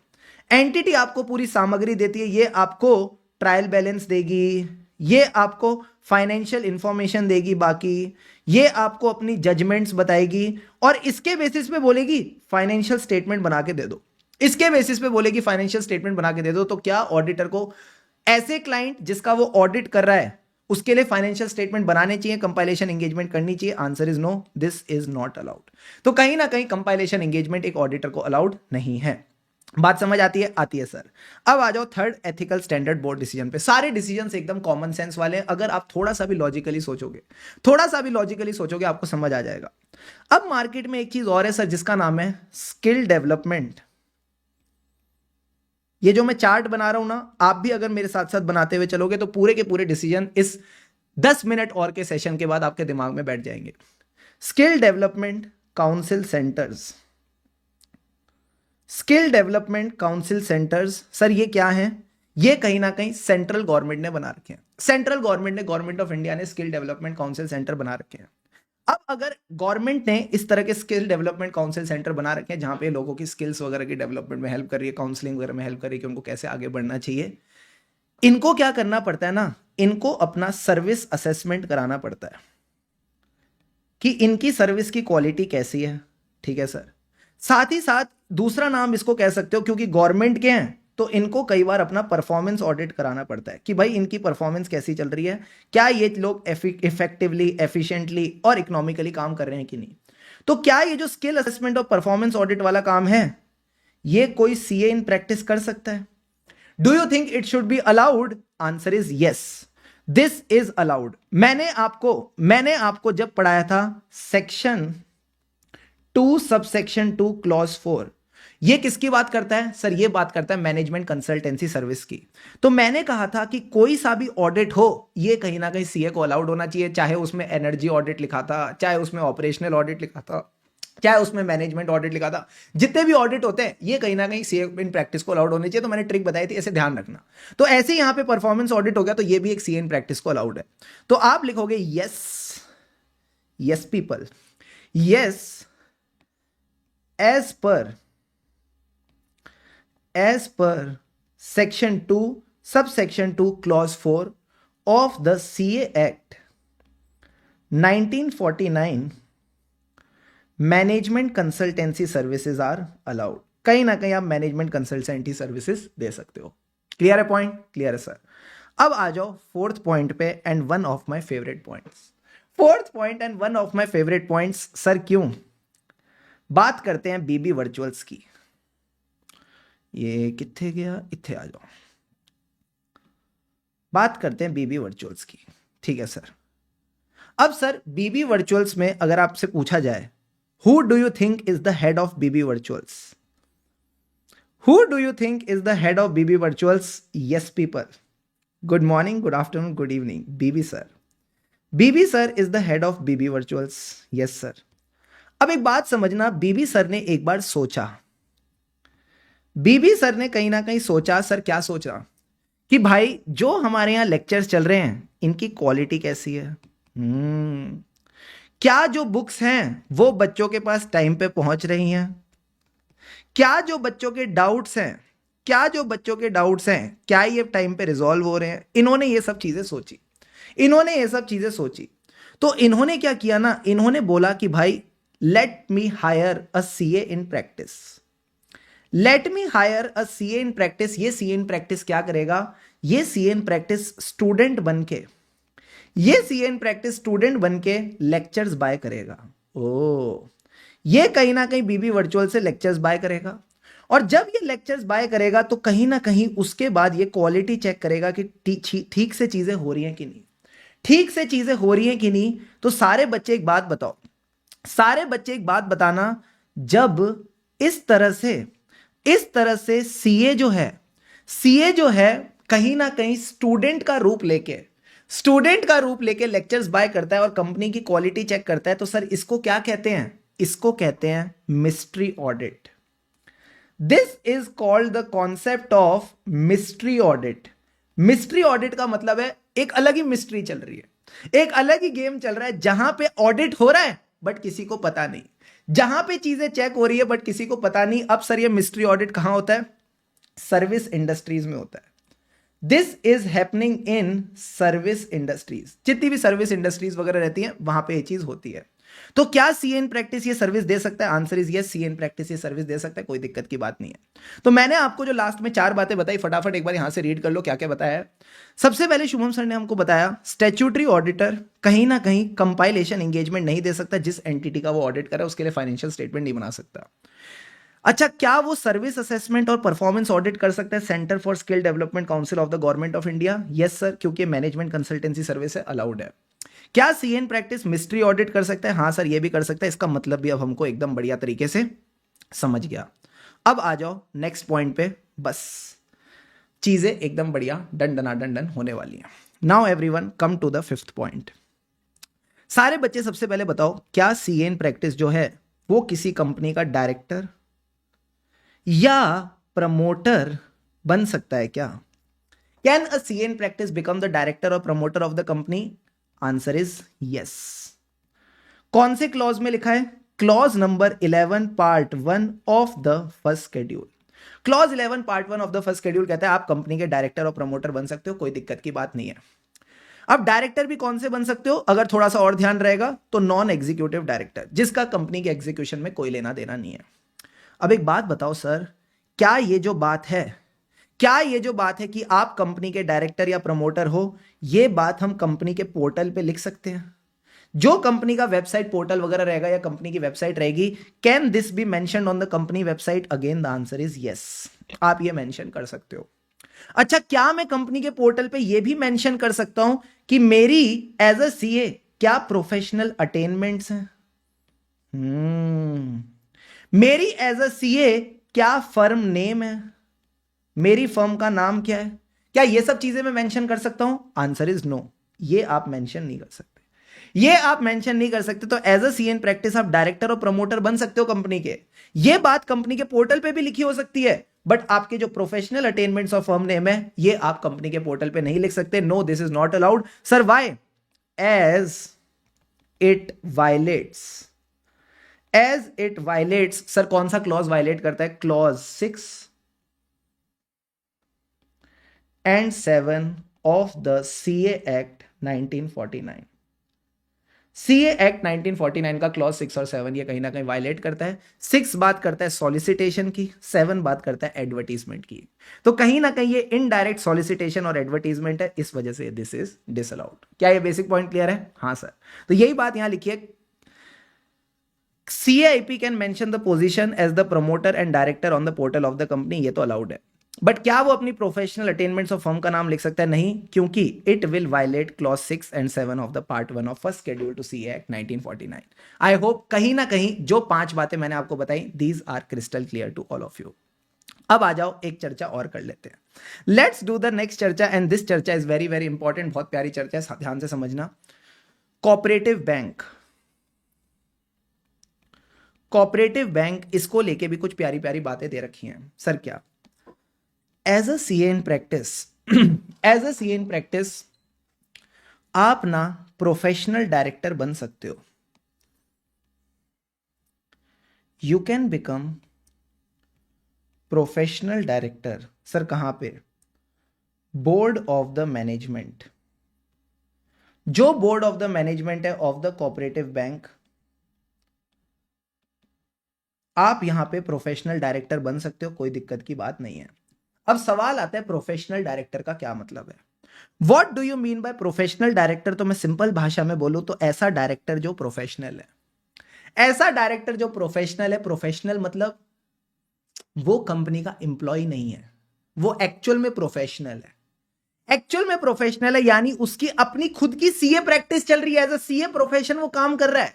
एंटिटी आपको पूरी सामग्री देती है, ये आपको ट्रायल बैलेंस देगी, ये आपको फाइनेंशियल इंफॉर्मेशन देगी, बाकी ये आपको अपनी जजमेंट्स बताएगी, और इसके बेसिस पे बोलेगी फाइनेंशियल स्टेटमेंट बना के दे दो, इसके बेसिस पे बोलेगी फाइनेंशियल स्टेटमेंट बना के दे दो। तो क्या ऑडिटर को ऐसे क्लाइंट जिसका वो ऑडिट कर रहा है उसके लिए फाइनेंशियल स्टेटमेंट बनाने चाहिए, कंपाइलेशन एंगेजमेंट करनी चाहिए? Answer is no, this is not allowed. तो कहीं ना कहीं कंपाइलेशन एंगेजमेंट एक ऑडिटर को अलाउड नहीं है। बात समझ आती है? आती है सर। अब आ जाओ third, ethical standard board decision पे। सारे डिसीजंस एकदम कॉमन सेंस वाले हैं, अगर आप थोड़ा सा भी लॉजिकली सोचोगे, थोड़ा सा भी लॉजिकली सोचोगे आपको समझ आ जाएगा। अब मार्केट में एक चीज और है सर जिसका नाम है स्किल डेवलपमेंट। ये जो मैं चार्ट बना रहा हूं ना, आप भी अगर मेरे साथ साथ बनाते हुए चलोगे तो पूरे के पूरे डिसीजन इस 10 मिनट और के सेशन के बाद आपके दिमाग में बैठ जाएंगे। Skill development council centres, skill development council centres, sir ये क्या है? ये कहीं ना कहीं सेंट्रल गवर्नमेंट ने बना रखे हैं, सेंट्रल गवर्नमेंट ने, गवर्नमेंट ऑफ इंडिया ने स्किल डेवलपमेंट काउंसिल सेंटर बना रखे हैं। अब अगर गवर्नमेंट ने इस तरह के स्किल डेवलपमेंट काउंसिल सेंटर बना रखे हैं जहां पे लोगों की स्किल्स वगैरह की डेवलपमेंट में हेल्प कर रही है, काउंसलिंग वगैरह में हेल्प कर रही है कि उनको कैसे आगे बढ़ना चाहिए, इनको क्या करना पड़ता है ना, इनको अपना सर्विस असेसमेंट कराना पड़ता है कि इनकी सर्विस की क्वालिटी कैसी है। ठीक है सर। साथ ही साथ दूसरा नाम इसको कह सकते हो, क्योंकि गवर्नमेंट के हैं तो इनको कई बार अपना परफॉर्मेंस ऑडिट कराना पड़ता है कि भाई इनकी परफॉर्मेंस कैसी चल रही है, क्या ये लोग इफेक्टिवली, एफिशिएंटली और इकोनॉमिकली काम कर रहे हैं कि नहीं। तो क्या ये जो स्किल असेसमेंट और परफॉर्मेंस ऑडिट वाला काम है, ये कोई सीए इन प्रैक्टिस कर सकता है? Do you think it should be allowed? Answer is yes, this is allowed. मैंने आपको जब पढ़ाया था सेक्शन 2 सबसेक्शन 2 क्लॉज 4, ये किसकी बात करता है सर? ये बात करता है मैनेजमेंट कंसल्टेंसी सर्विस की। तो मैंने कहा था कि कोई सा भी ऑडिट हो ये कहीं ना कहीं सीए को अलाउड होना चाहिए, चाहे उसमें एनर्जी ऑडिट लिखा था, चाहे उसमें ऑपरेशनल ऑडिट लिखा था, चाहे उसमें मैनेजमेंट ऑडिट लिखा था, जितने भी ऑडिट होते हैं ये कहीं ना कहीं सीए इन प्रैक्टिस को अलाउड होनी चाहिए। तो मैंने ट्रिक बताई थी, ऐसे ध्यान रखना। तो ऐसे ही यहां पे परफॉर्मेंस ऑडिट हो गया तो ये भी एक सीए इन प्रैक्टिस को अलाउड है। तो आप लिखोगे yes, yes people, yes as per section 2 subsection 2 clause 4 of the CA Act 1949 management consultancy services are allowed. कहीं ना कहीं आप मैनेजमेंट कंसल्टेंसी सर्विसेज दे सकते हो। क्लियर है पॉइंट? क्लियर है सर। अब आ जाओ फोर्थ पॉइंट पे, and one of my favourite points. Fourth point and one of my favourite points sir, क्यों? बात करते हैं बीबी वर्चुअल्स की। ये किथे गया? इथे आ जाओ। बात करते हैं बीबी वर्चुअल्स की। ठीक है सर। अब सर बीबी वर्चुअल्स में अगर आपसे पूछा जाए who do you think is the head of BB Virtuals? Who do you think is the head of BB Virtuals? Yes people, good morning, good afternoon, good evening. BB sir, BB sir is the head of BB Virtuals. Yes sir. अब एक बात समझना, बीबी sir ने एक बार सोचा, बीबी sir ने कहीं ना कहीं सोचा। सर क्या सोचा? कि भाई जो हमारे यहां लेक्चर्स चल रहे हैं इनकी क्वालिटी कैसी है। क्या जो बुक्स हैं वो बच्चों के पास टाइम पे पहुंच रही हैं? क्या जो बच्चों के डाउट्स हैं, क्या जो बच्चों के डाउट्स हैं, क्या ये टाइम पे रिजॉल्व हो रहे हैं? इन्होंने ये सब चीजें सोची, इन्होंने ये सब चीजें सोची। तो इन्होंने क्या किया ना, इन्होंने बोला कि भाई let me higher a CA in practice, let me higher a CA in practice. ये सीए इन प्रैक्टिस क्या करेगा? ये सीए इन प्रैक्टिस स्टूडेंट बन के, ये सीए इन प्रैक्टिस स्टूडेंट बन के लेक्चर्स बाय करेगा। ओ, ये कहीं ना कहीं बीबी वर्चुअल से लेक्चर्स बाय करेगा, और जब ये लेक्चर्स बाय करेगा तो कहीं ना कहीं उसके बाद ये क्वालिटी चेक करेगा कि ठीक से चीजें हो रही हैं कि नहीं, ठीक से चीजें हो रही हैं कि नहीं। तो सारे बच्चे एक बात बताओ, सारे बच्चे एक बात बताना, जब इस तरह से, इस तरह से सीए जो है, सीए जो है कहीं ना कहीं स्टूडेंट का रूप लेके, स्टूडेंट का रूप लेके लेक्चर्स बाय करता है और कंपनी की क्वालिटी चेक करता है, तो सर इसको क्या कहते हैं? इसको कहते हैं mystery audit. This is called the concept of mystery audit. Mystery audit का मतलब है एक अलग ही मिस्ट्री चल रही है, एक अलग ही गेम चल रहा है, जहां पे ऑडिट हो रहा है बट किसी को पता नहीं, जहां पे चीजें चेक हो रही है बट किसी को पता नहीं। अब सर ये मिस्ट्री ऑडिट कहां होता है? सर्विस इंडस्ट्रीज में होता है। This is happening in service industries, जितनी भी सर्विस इंडस्ट्रीज वगैरह रहती हैं वहां पे ये चीज होती है। तो क्या सीए इन प्रैक्टिस ये सर्विस दे सकता है? Answer is yes, CA in practice ये सर्विस दे सकता है, कोई दिक्कत की बात नहीं है। तो मैंने आपको जो लास्ट में 4 बातें बताई, फटाफट एक बार यहां से रीड कर लो क्या क्या बताया है। सबसे पहले शुभम सर ने हमको बताया स्टैट्यूटरी ऑडिटर कहीं ना कहीं कंपाइलेशन एंगेजमेंट नहीं दे सकता, जिस एंटिटी का वो ऑडिट करे उसके लिए फाइनेंशियल स्टेटमेंट नहीं बना सकता। अच्छा, क्या वो सर्विस असेसमेंट और परफॉर्मेंस ऑडिट कर सकता है centre for skill development council of the government of India? Yes sir, क्योंकि मैनेजमेंट कंसल्टेंसी सर्विस है, अलाउड है। क्या CA in practice mystery audit कर सकता है? हाँ सर, ये भी कर सकता है। इसका मतलब भी अब हमको एकदम बढ़िया तरीके से समझ गया। अब आ जाओ नेक्स्ट पॉइंट पे, बस चीजें एकदम बढ़िया डन डना डन डन होने वाली हैं। Now everyone come to the 5th point. सारे बच्चे सबसे पहले बताओ, क्या सीए इन प्रैक्टिस जो है वो किसी कंपनी का डायरेक्टर या प्रमोटर बन सकता है क्या? Can a CA in practice become the director और promoter of the company? Answer is yes. कौन से क्लॉज में लिखा है? Clause number 11 part 1 of the first schedule. Clause 11 part 1 of the first schedule कहता है आप कंपनी के डायरेक्टर और प्रमोटर बन सकते हो, कोई दिक्कत की बात नहीं है। अब डायरेक्टर भी कौन से बन सकते हो? अगर थोड़ा सा और ध्यान रहेगा तो नॉन एग्जीक्यूटिव डायरेक्टर, जिसका कंपनी के एग्जीक्यूशन में कोई लेना देना नहीं है। अब एक बात बताओ सर, क्या ये जो बात है, क्या ये जो बात है कि आप कंपनी के डायरेक्टर या प्रमोटर हो, ये बात हम कंपनी के पोर्टल पे लिख सकते हैं? जो कंपनी का वेबसाइट पोर्टल वगैरह रहेगा या कंपनी की वेबसाइट रहेगी, can this B mentioned on the company website? Again the answer is yes, आप ये मेंशन कर सकते हो। अच्छा, क्या मैं कंपनी के पोर्टल पे ये भी मेंशन कर सकता हूं कि मेरी एज अ सीए क्या प्रोफेशनल अटेनमेंट्स हैं? मेरी एज अ सीए क्या फर्म नेम है, मेरी फर्म का नाम क्या है, क्या ये सब चीजें मैं मेंशन कर सकता हूं? आंसर इज नो, ये आप मेंशन नहीं कर सकते, ये आप मेंशन नहीं कर सकते। तो as a CA in practice आप डायरेक्टर और प्रमोटर बन सकते हो कंपनी के, ये बात कंपनी के पोर्टल पे भी लिखी हो सकती है, बट आपके जो professional attainments of firm name है ये आप कंपनी के पोर्टल पे नहीं लिख सकते। No, this is not allowed. Sir why? As it violates, as it violates. Sir कौन सा क्लॉज वायलेट करता है? Clause 6 and 7 of the CA Act 1949। CA act 1949 का क्लॉज 6 और 7 ये कहीं ना कहीं वायलेट करता है। 6 बात करता है सॉलिसिटेशन की, 7 बात करता है एडवर्टीजमेंट की। तो कहीं ना कहीं ये इनडायरेक्ट सॉलिसिटेशन और एडवर्टीजमेंट है, इस वजह से दिस इज डिसअलाउड। क्या ये बेसिक पॉइंट क्लियर है? हाँ सर। तो यही बात यहां लिखी है, CAIP can mention the position as the promoter and director on the portal of the company, ये तो अलाउड है। बट क्या वो अपनी प्रोफेशनल अटेनमेंट्स ऑफ फर्म का नाम लिख सकता है? नहीं, क्योंकि it will violate clause 6 and 7 of the part 1 of first schedule to CA act 1949। I hope कहीं ना कहीं जो 5 बातें मैंने आपको बताई, these are crystal clear to all of you. अब आ जाओ एक चर्चा और कर लेते हैं। लेट्स डू द नेक्स्ट चर्चा, एंड दिस चर्चा इज वेरी वेरी इंपॉर्टेंट, बहुत प्यारी चर्चा है, ध्यान से समझना। कोऑपरेटिव बैंक, कोऑपरेटिव बैंक, इसको लेके भी कुछ प्यारी प्यारी बातें दे रखी हैं। सर क्या? As a CA in practice, as a CA in practice आप ना प्रोफेशनल डायरेक्टर बन सकते हो। You can become professional director, sir कहां पे? Board of the management. जो बोर्ड ऑफ द मैनेजमेंट है ऑफ द कोऑपरेटिव बैंक, आप यहां पे प्रोफेशनल डायरेक्टर बन सकते हो, कोई दिक्कत की बात नहीं है। अब सवाल आता है प्रोफेशनल डायरेक्टर का क्या मतलब है? What do you mean by professional director? तो मैं सिंपल भाषा में बोलूं तो ऐसा डायरेक्टर जो प्रोफेशनल है। ऐसा डायरेक्टर जो प्रोफेशनल है। प्रोफेशनल मतलब वो कंपनी का एम्प्लॉय नहीं है, वो एक्चुअल में प्रोफेशनल है। एक्चुअल में प्रोफेशनल है यानी उसकी अपनी खुद की सीए प्रैक्टिस चल रही है, एज अ सीए प्रोफेशन वो काम कर रहा है।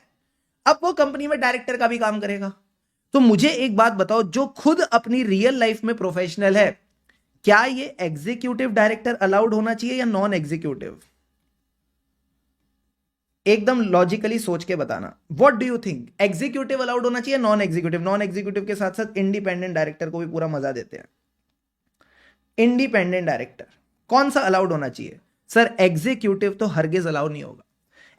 अब वो कंपनी में डायरेक्टर का भी काम करेगा। तो मुझे एक बात बताओ, जो खुद अपनी रियल लाइफ में प्रोफेशनल है, क्या ये एग्जीक्यूटिव डायरेक्टर अलाउड होना चाहिए या नॉन एग्जीक्यूटिव? एकदम लॉजिकली सोच के बताना। What do you think, executive allowed होना चाहिए, नॉन एग्जीक्यूटिव? नॉन एग्जीक्यूटिव के साथ साथ इंडिपेंडेंट डायरेक्टर को भी पूरा मजा देते हैं। इंडिपेंडेंट डायरेक्टर कौन सा अलाउड होना चाहिए? सर एग्जीक्यूटिव तो हरगिज अलाउ नहीं होगा।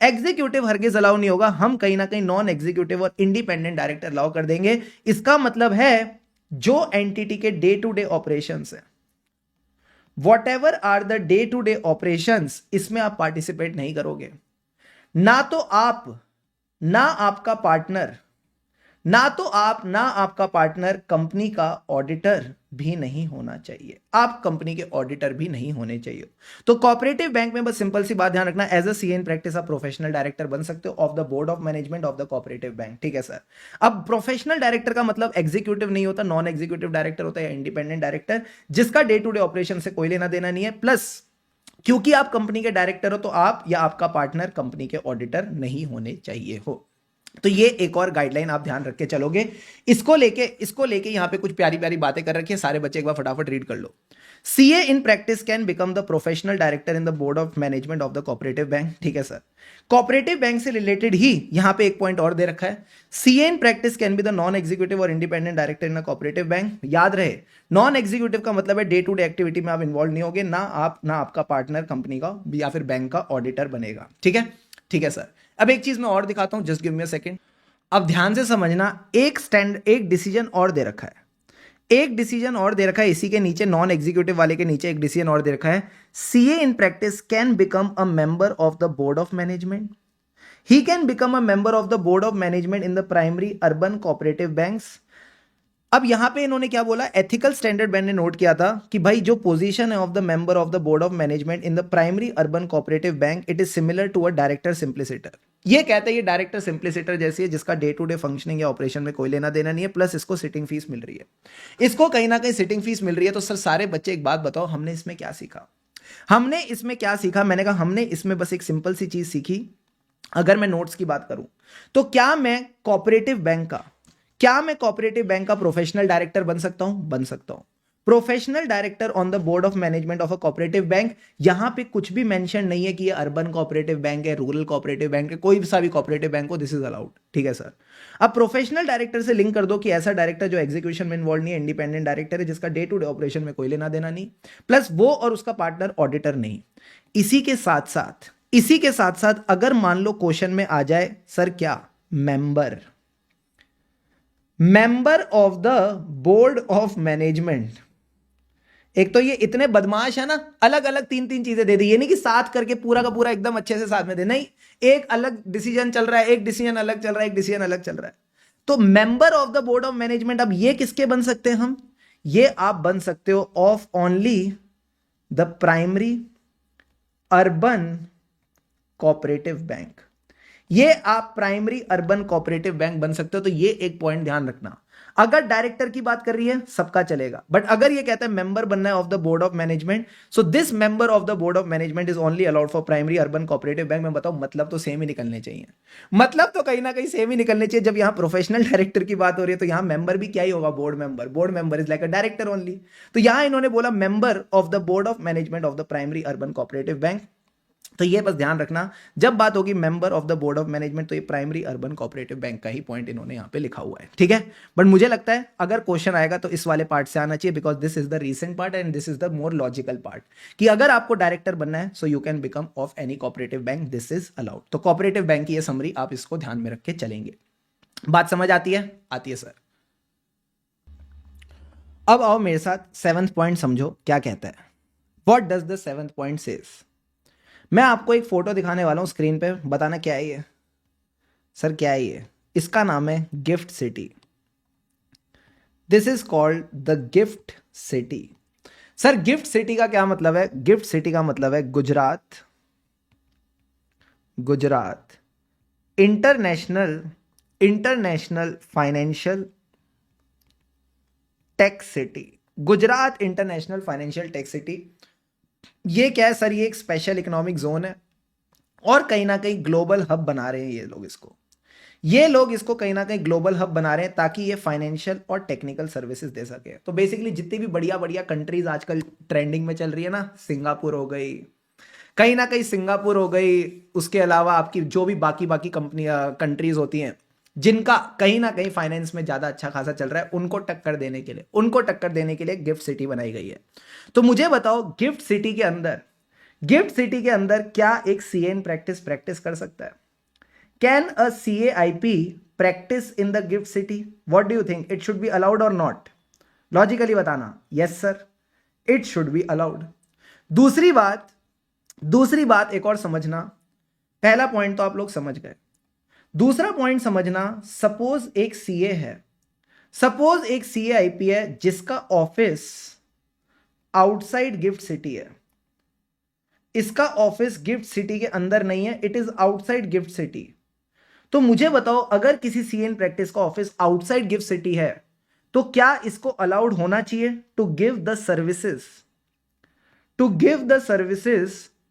एग्जीक्यूटिव हरगिज अलाउ नहीं होगा। हम कहीं ना कहीं नॉन एग्जीक्यूटिव और इंडिपेंडेंट डायरेक्टर अलाउ कर देंगे। इसका मतलब है जो एंटिटी के डे टू डे ऑपरेशंस है, whatever are the day to day operations, इसमें आप पार्टिसिपेट नहीं करोगे। ना तो आप, ना आपका पार्टनर, ना तो आप, ना आपका पार्टनर कंपनी का ऑडिटर भी नहीं होना चाहिए। आप कंपनी के ऑडिटर भी नहीं होने चाहिए। तो कोऑपरेटिव बैंक में बस सिंपल सी बात ध्यान रखना, as a CA in practice आप प्रोफेशनल डायरेक्टर बन सकते हो of the board of management of the cooperative bank. ठीक है सर। अब प्रोफेशनल डायरेक्टर का मतलब एग्जीक्यूटिव नहीं होता, नॉन एग्जीक्यूटिव डायरेक्टर होता है या इंडिपेंडेंट डायरेक्टर, जिसका डे टू डे ऑपरेशन से कोई लेना देना नहीं है। प्लस क्योंकि आप कंपनी के डायरेक्टर हो तो आप या आपका पार्टनर कंपनी के ऑडिटर नहीं होने चाहिए हो। तो ये एक और गाइडलाइन आप ध्यान रख के चलोगे। इसको लेके यहां पे कुछ प्यारी प्यारी बातें कर रखी है, सारे बच्चे एक बार फटाफट रीड कर लो। CA in practice can become the professional director in the board of management of the cooperative bank. ठीक है सर। कोऑपरेटिव बैंक से रिलेटेड ही यहां पे एक पॉइंट और दे रखा है, CA in practice can be the non executive और independent director in a cooperative bank. याद रहे, नॉन एग्जीक्यूटिव का मतलब है डे टू डे एक्टिविटी में आप इन्वॉल्व नहीं होगे, ना आप ना आपका पार्टनर कंपनी का या फिर बैंक का ऑडिटर बनेगा। ठीक है, ठीक है सर। अब एक चीज मैं और दिखाता हूं, just give me a second. अब ध्यान से समझना, एक डिसीजन और दे रखा है, एक डिसीजन और दे रखा है इसी के नीचे, नॉन एग्जीक्यूटिव वाले के नीचे एक डिसीजन और दे रखा है, CA in practice can become a member of the board of management. He can become a member of the board of management in the primary urban cooperative banks. अब यहां पे इन्होंने क्या बोला, एथिकल स्टैंडर्ड बैंक ने नोट किया था कि भाई जो पोजीशन है of the member of the board of management in the primary urban cooperative bank, it is similar to a director सिंप्लिसिटर। ये कहते हैं ये डायरेक्टर सिंप्लिसिटर जैसी है, जिसका डे टू डे फंक्शनिंग या ऑपरेशन में कोई लेना देना नहीं है, प्लस इसको सिटिंग फीस मिल रही है। इसको कहीं ना कहीं सिटिंग फीस मिल रही है। तो सर सारे बच्चे एक बात बताओ, हमने इसमें क्या सीखा? हमने इसमें क्या सीखा? मैंने कहा हमने इसमें बस एक सिंपल सी चीज सीखी। अगर मैं नोट्स की बात करूं तो क्या मैं कोऑपरेटिव बैंक का प्रोफेशनल डायरेक्टर बन सकता हूं? बन सकता हूं। Professional director on the board of management of a cooperative bank. यहां पे कुछ भी मेंशन नहीं है कि ये अर्बन कोऑपरेटिव बैंक है, रूरल कोऑपरेटिव बैंक है, कोई सा भी कोऑपरेटिव बैंक हो, दिस इज अलाउड। ठीक है सर। अब प्रोफेशनल डायरेक्टर से लिंक कर दो कि ऐसा डायरेक्टर जो एग्जीक्यूशन में इन्वॉल्व नहीं है, इंडिपेंडेंट डायरेक्टर है, जिसका डे टू डे ऑपरेशन में कोई लेना देना नहीं, प्लस वो और उसका पार्टनर ऑडिटर नहीं। इसी के साथ साथ अगर मान लो क्वेश्चन में आ जाए सर क्या, member of the board of management. एक तो ये इतने बदमाश है ना, अलग अलग तीन तीन चीजें दे दी, ये नहीं कि साथ करके पूरा का पूरा एकदम अच्छे से साथ में दे, नहीं, एक अलग डिसीजन चल रहा है, एक डिसीजन अलग चल रहा है, एक डिसीजन अलग चल रहा है। तो member of the board of management, अब ये किसके बन सकते हैं हम? ये आप बन सकते हो of only the primary urban cooperative bank. ये आप प्राइमरी अर्बन कोऑपरेटिव बैंक बन सकते हो। तो ये एक पॉइंट ध्यान रखना, अगर डायरेक्टर की बात कर रही है सबका चलेगा, बट अगर ये कहता है मेंबर बनना है of the board of management, so this member of the board of management is only allowed for primary urban cooperative bank. मैं बताऊं, मतलब तो सेम ही निकलने चाहिए, मतलब तो कहीं ना कहीं सेम ही निकलने चाहिए। जब यहां प्रोफेशनल डायरेक्टर की बात हो रही है तो यहां मेंबर भी क्या ही होगा, board member is like a director only. तो यहां इन्होंने बोला member of the board of management of the primary urban cooperative bank. तो ये बस ध्यान रखना, जब बात होगी member of the board of management, तो ये प्राइमरी अर्बन कोऑपरेटिव बैंक का ही पॉइंट इन्होंने यहां पे लिखा हुआ है। ठीक है, बट मुझे लगता है अगर क्वेश्चन आएगा तो इस वाले पार्ट से आना चाहिए, because this is the recent part and this is the more logical part, कि अगर आपको डायरेक्टर बनना है so you can become of any cooperative bank, this is allowed. तो कोऑपरेटिव बैंक की ये समरी आप इसको ध्यान में रख के चलेंगे। बात समझ आती है? आती है सर। अब आओ मेरे साथ, सेवंथ पॉइंट समझो क्या कहता है। What does the seventh point says? मैं आपको एक फोटो दिखाने वाला हूं स्क्रीन पे, बताना क्या है ये। सर क्या है ये? इसका नाम है GIFT City. This is called the GIFT City. Sir GIFT City का क्या मतलब है? गिफ्ट सिटी का मतलब है Gujarat, Gujarat international, international financial tech city. Gujarat international financial tech city. ये क्या है सर? ये एक स्पेशल इकोनॉमिक जोन है और कहीं ना कहीं ग्लोबल हब बना रहे हैं ये लोग इसको कहीं ना कहीं ग्लोबल हब बना रहे हैं ताकि ये फाइनेंशियल और टेक्निकल सर्विसेज दे सके। तो बेसिकली जितनी भी बढ़िया बढ़िया कंट्रीज आजकल ट्रेंडिंग में चल रही है ना, सिंगापुर हो गई, कहीं ना कहीं सिंगापुर हो गई, उसके अलावा आपकी जो भी बाकी बाकी कंपनी कंट्रीज होती हैं जिनका कहीं ना कहीं फाइनेंस में ज्यादा अच्छा खासा चल रहा है, उनको टक्कर देने के लिए गिफ्ट सिटी बनाई गई है। तो मुझे बताओ, गिफ्ट सिटी के अंदर क्या एक सीए इन प्रैक्टिस कर सकता है? Can a CAIP practice in the GIFT city? What do you think, it should be allowed और नॉट? लॉजिकली बताना। Yes sir, it should be allowed. दूसरी बात एक और समझना। पहला पॉइंट तो आप लोग समझ गए। दूसरा पॉइंट समझना, सपोज एक सीए है, सपोज एक CAIP है जिसका ऑफिस आउटसाइड गिफ्ट सिटी है, इसका ऑफिस गिफ्ट सिटी के अंदर नहीं है, it is outside GIFT City. तो मुझे बताओ, अगर किसी सीए इन प्रैक्टिस का ऑफिस आउटसाइड गिफ्ट सिटी है तो क्या इसको अलाउड होना चाहिए to give the services,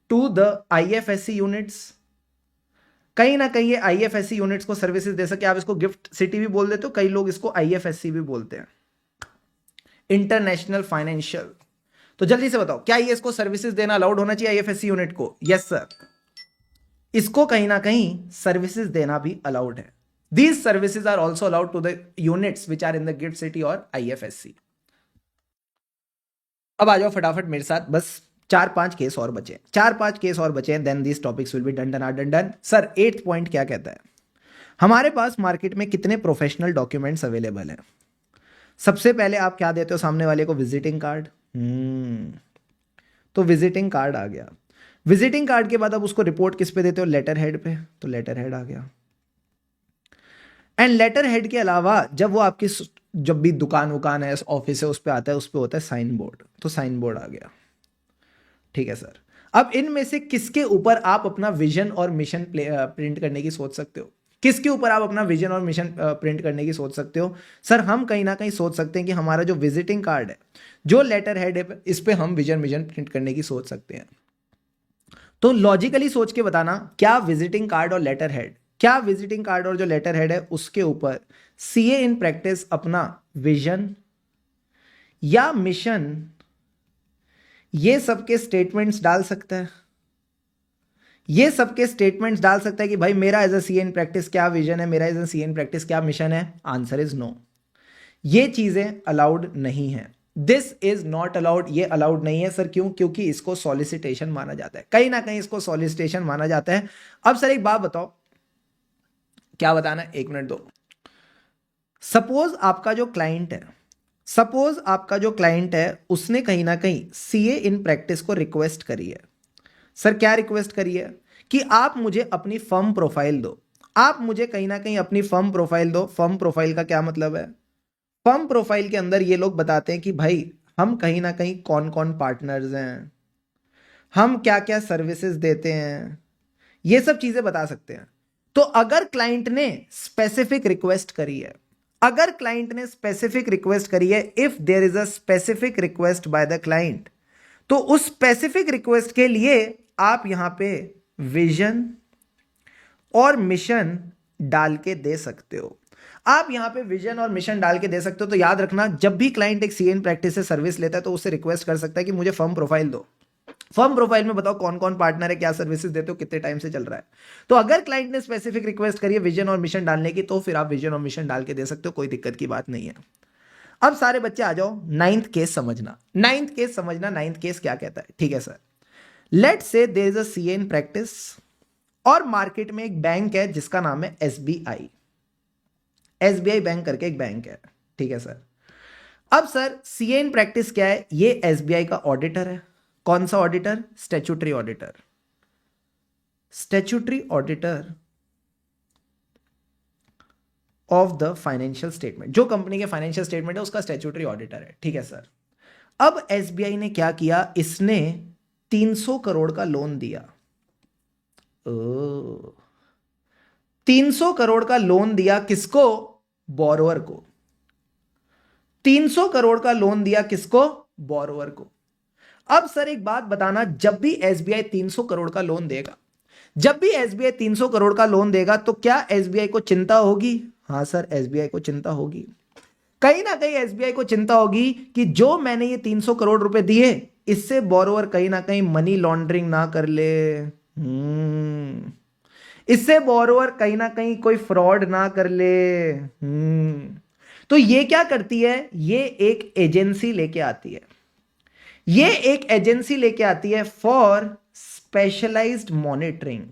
to the IFSC units? कहीं ना कहीं ये IFSC यूनिट्स को सर्विसेज दे सके। आप इसको गिफ्ट सिटी भी बोल देते हो, कई लोग इसको IFSC भी बोलते हैं, इंटरनेशनल फाइनेंशियल। तो जल्दी से बताओ, क्या ये इसको सर्विसेज देना अलाउड होना चाहिए IFSC यूनिट को? यस सर, इसको कहीं ना कहीं सर्विसेज देना भी अलाउड है। These services are also allowed to the units which are in the GIFT City और IFSC। अब आ जाओ फटाफट मेरे साथ, बस 4-5 केस और बचे हैं, then this topics will be done done done done. Sir 8th point क्या कहता है? हमारे पास मार्केट में कितने प्रोफेशनल डॉक्यूमेंट्स अवेलेबल हैं? सबसे पहले आप क्या देते हो सामने वाले को? Visiting card. तो विजिटिंग कार्ड आ गया। विजिटिंग कार्ड के बाद अब उसको रिपोर्ट किस पे देते हो? लेटर हेड पे। तो लेटर हेड आ गया। एंड लेटर हेड के अलावा जब वो आपकी जब भी दुकान वुकान है, ऑफिस है, उस पर आता है, उस पर होता है साइन बोर्ड। तो साइन बोर्ड आ गया। ठीक है सर, अब इनमें से किसके ऊपर आप अपना विजन और मिशन प्रिंट करने की सोच सकते हो? किसके ऊपर आप अपना विजन और मिशन प्रिंट करने की सोच सकते हो? सर हम कहीं ना कहीं सोच सकते हैं कि हमारा जो विजिटिंग कार्ड है, जो लेटर हेड है, इस पे हम विजन मिशन प्रिंट करने की सोच सकते हैं। तो लॉजिकली सोच के बताना, क्या विजिटिंग कार्ड और लेटर हेड, क्या विजिटिंग कार्ड और जो लेटर हेड है उसके ऊपर सीए इन प्रैक्टिस अपना विजन या मिशन, ये सबके स्टेटमेंट्स डाल सकता है? ये सबके स्टेटमेंट्स डाल सकता है कि भाई मेरा as a CA in practice क्या विजन है, मेरा as a CA in practice क्या मिशन है? Answer is no. ये चीजें अलाउड नहीं है। This is not allowed. ये अलाउड नहीं है सर। क्यों? क्योंकि इसको सॉलिसिटेशन माना जाता है, कहीं ना कहीं इसको सॉलिसिटेशन माना जाता है। अब सर एक बात बताओ, क्या बताना है? 1 मिनट दो। सपोज आपका जो क्लाइंट है उसने कहीं ना कहीं सीए इन प्रैक्टिस को रिक्वेस्ट करी है। सर क्या रिक्वेस्ट करी है? कि आप मुझे अपनी फर्म प्रोफाइल दो, आप मुझे कहीं ना कहीं अपनी फर्म प्रोफाइल दो। फर्म प्रोफाइल का क्या मतलब है? फर्म प्रोफाइल के अंदर ये लोग बताते हैं कि भाई हम कहीं ना कहीं कौन कौन पार्टनर्स हैं, हम क्या क्या सर्विसेज देते हैं, ये सब चीजें बता सकते हैं। तो अगर क्लाइंट ने स्पेसिफिक रिक्वेस्ट करी है, if there is a specific request by the client, तो उस स्पेसिफिक रिक्वेस्ट के लिए आप यहां पे विजन और मिशन डाल के दे सकते हो। आप यहां पे विजन और मिशन डाल के दे सकते हो। तो याद रखना, जब भी क्लाइंट एक सीए इन प्रैक्टिस से सर्विस लेता है तो उससे रिक्वेस्ट कर सकता है कि मुझे फर्म प्रोफाइल दो, फर्म प्रोफाइल में बताओ कौन कौन पार्टनर है, क्या सर्विसेज देते हो, कितने टाइम से चल रहा है। तो अगर क्लाइंट ने स्पेसिफिक रिक्वेस्ट करी है विजन और मिशन डालने की, तो फिर आप विजन और मिशन डाल के दे सकते हो, कोई दिक्कत की बात नहीं है। अब सारे बच्चे आ जाओ, 9th केस समझना। 9th केस क्या कहता है? ठीक है sir, let's say there is a CA in practice और मार्केट में एक बैंक है जिसका नाम है SBI। एसबीआई बैंक करके एक बैंक है, ठीक है सर। अब सर सीए इन प्रैक्टिस क्या है, ये एसबीआई का ऑडिटर है। कौन सा auditor? Statutory auditor. Statutory auditor of the financial statement, जो कंपनी के फाइनेंशियल स्टेटमेंट है उसका स्टैट्यूटरी ऑडिटर है, ठीक है सर। अब एसबीआई ने क्या किया, इसने 300 करोड़ का लोन दिया। 300 करोड़ का लोन दिया किसको? बोरोवर को। 300 करोड़ का लोन दिया किसको? बोरोवर को। अब सर एक बात बताना, जब भी एसबीआई 300 करोड़ का लोन देगा, जब भी एसबीआई 300 करोड़ का लोन देगा तो क्या एसबीआई को चिंता होगी? हां सर, एसबीआई को चिंता होगी। कहीं ना कहीं एसबीआई को चिंता होगी कि जो मैंने ये 300 करोड़ रुपए दिए, इससे बोरोवर कहीं ना कहीं मनी लॉन्ड्रिंग ना कर ले। इससे बोरोवर कहीं ना कहीं कोई फ्रॉड ना कर ले। तो ये क्या करती है, ये एक एजेंसी लेके आती है। ये एक एजेंसी लेके आती है for specialised monitoring.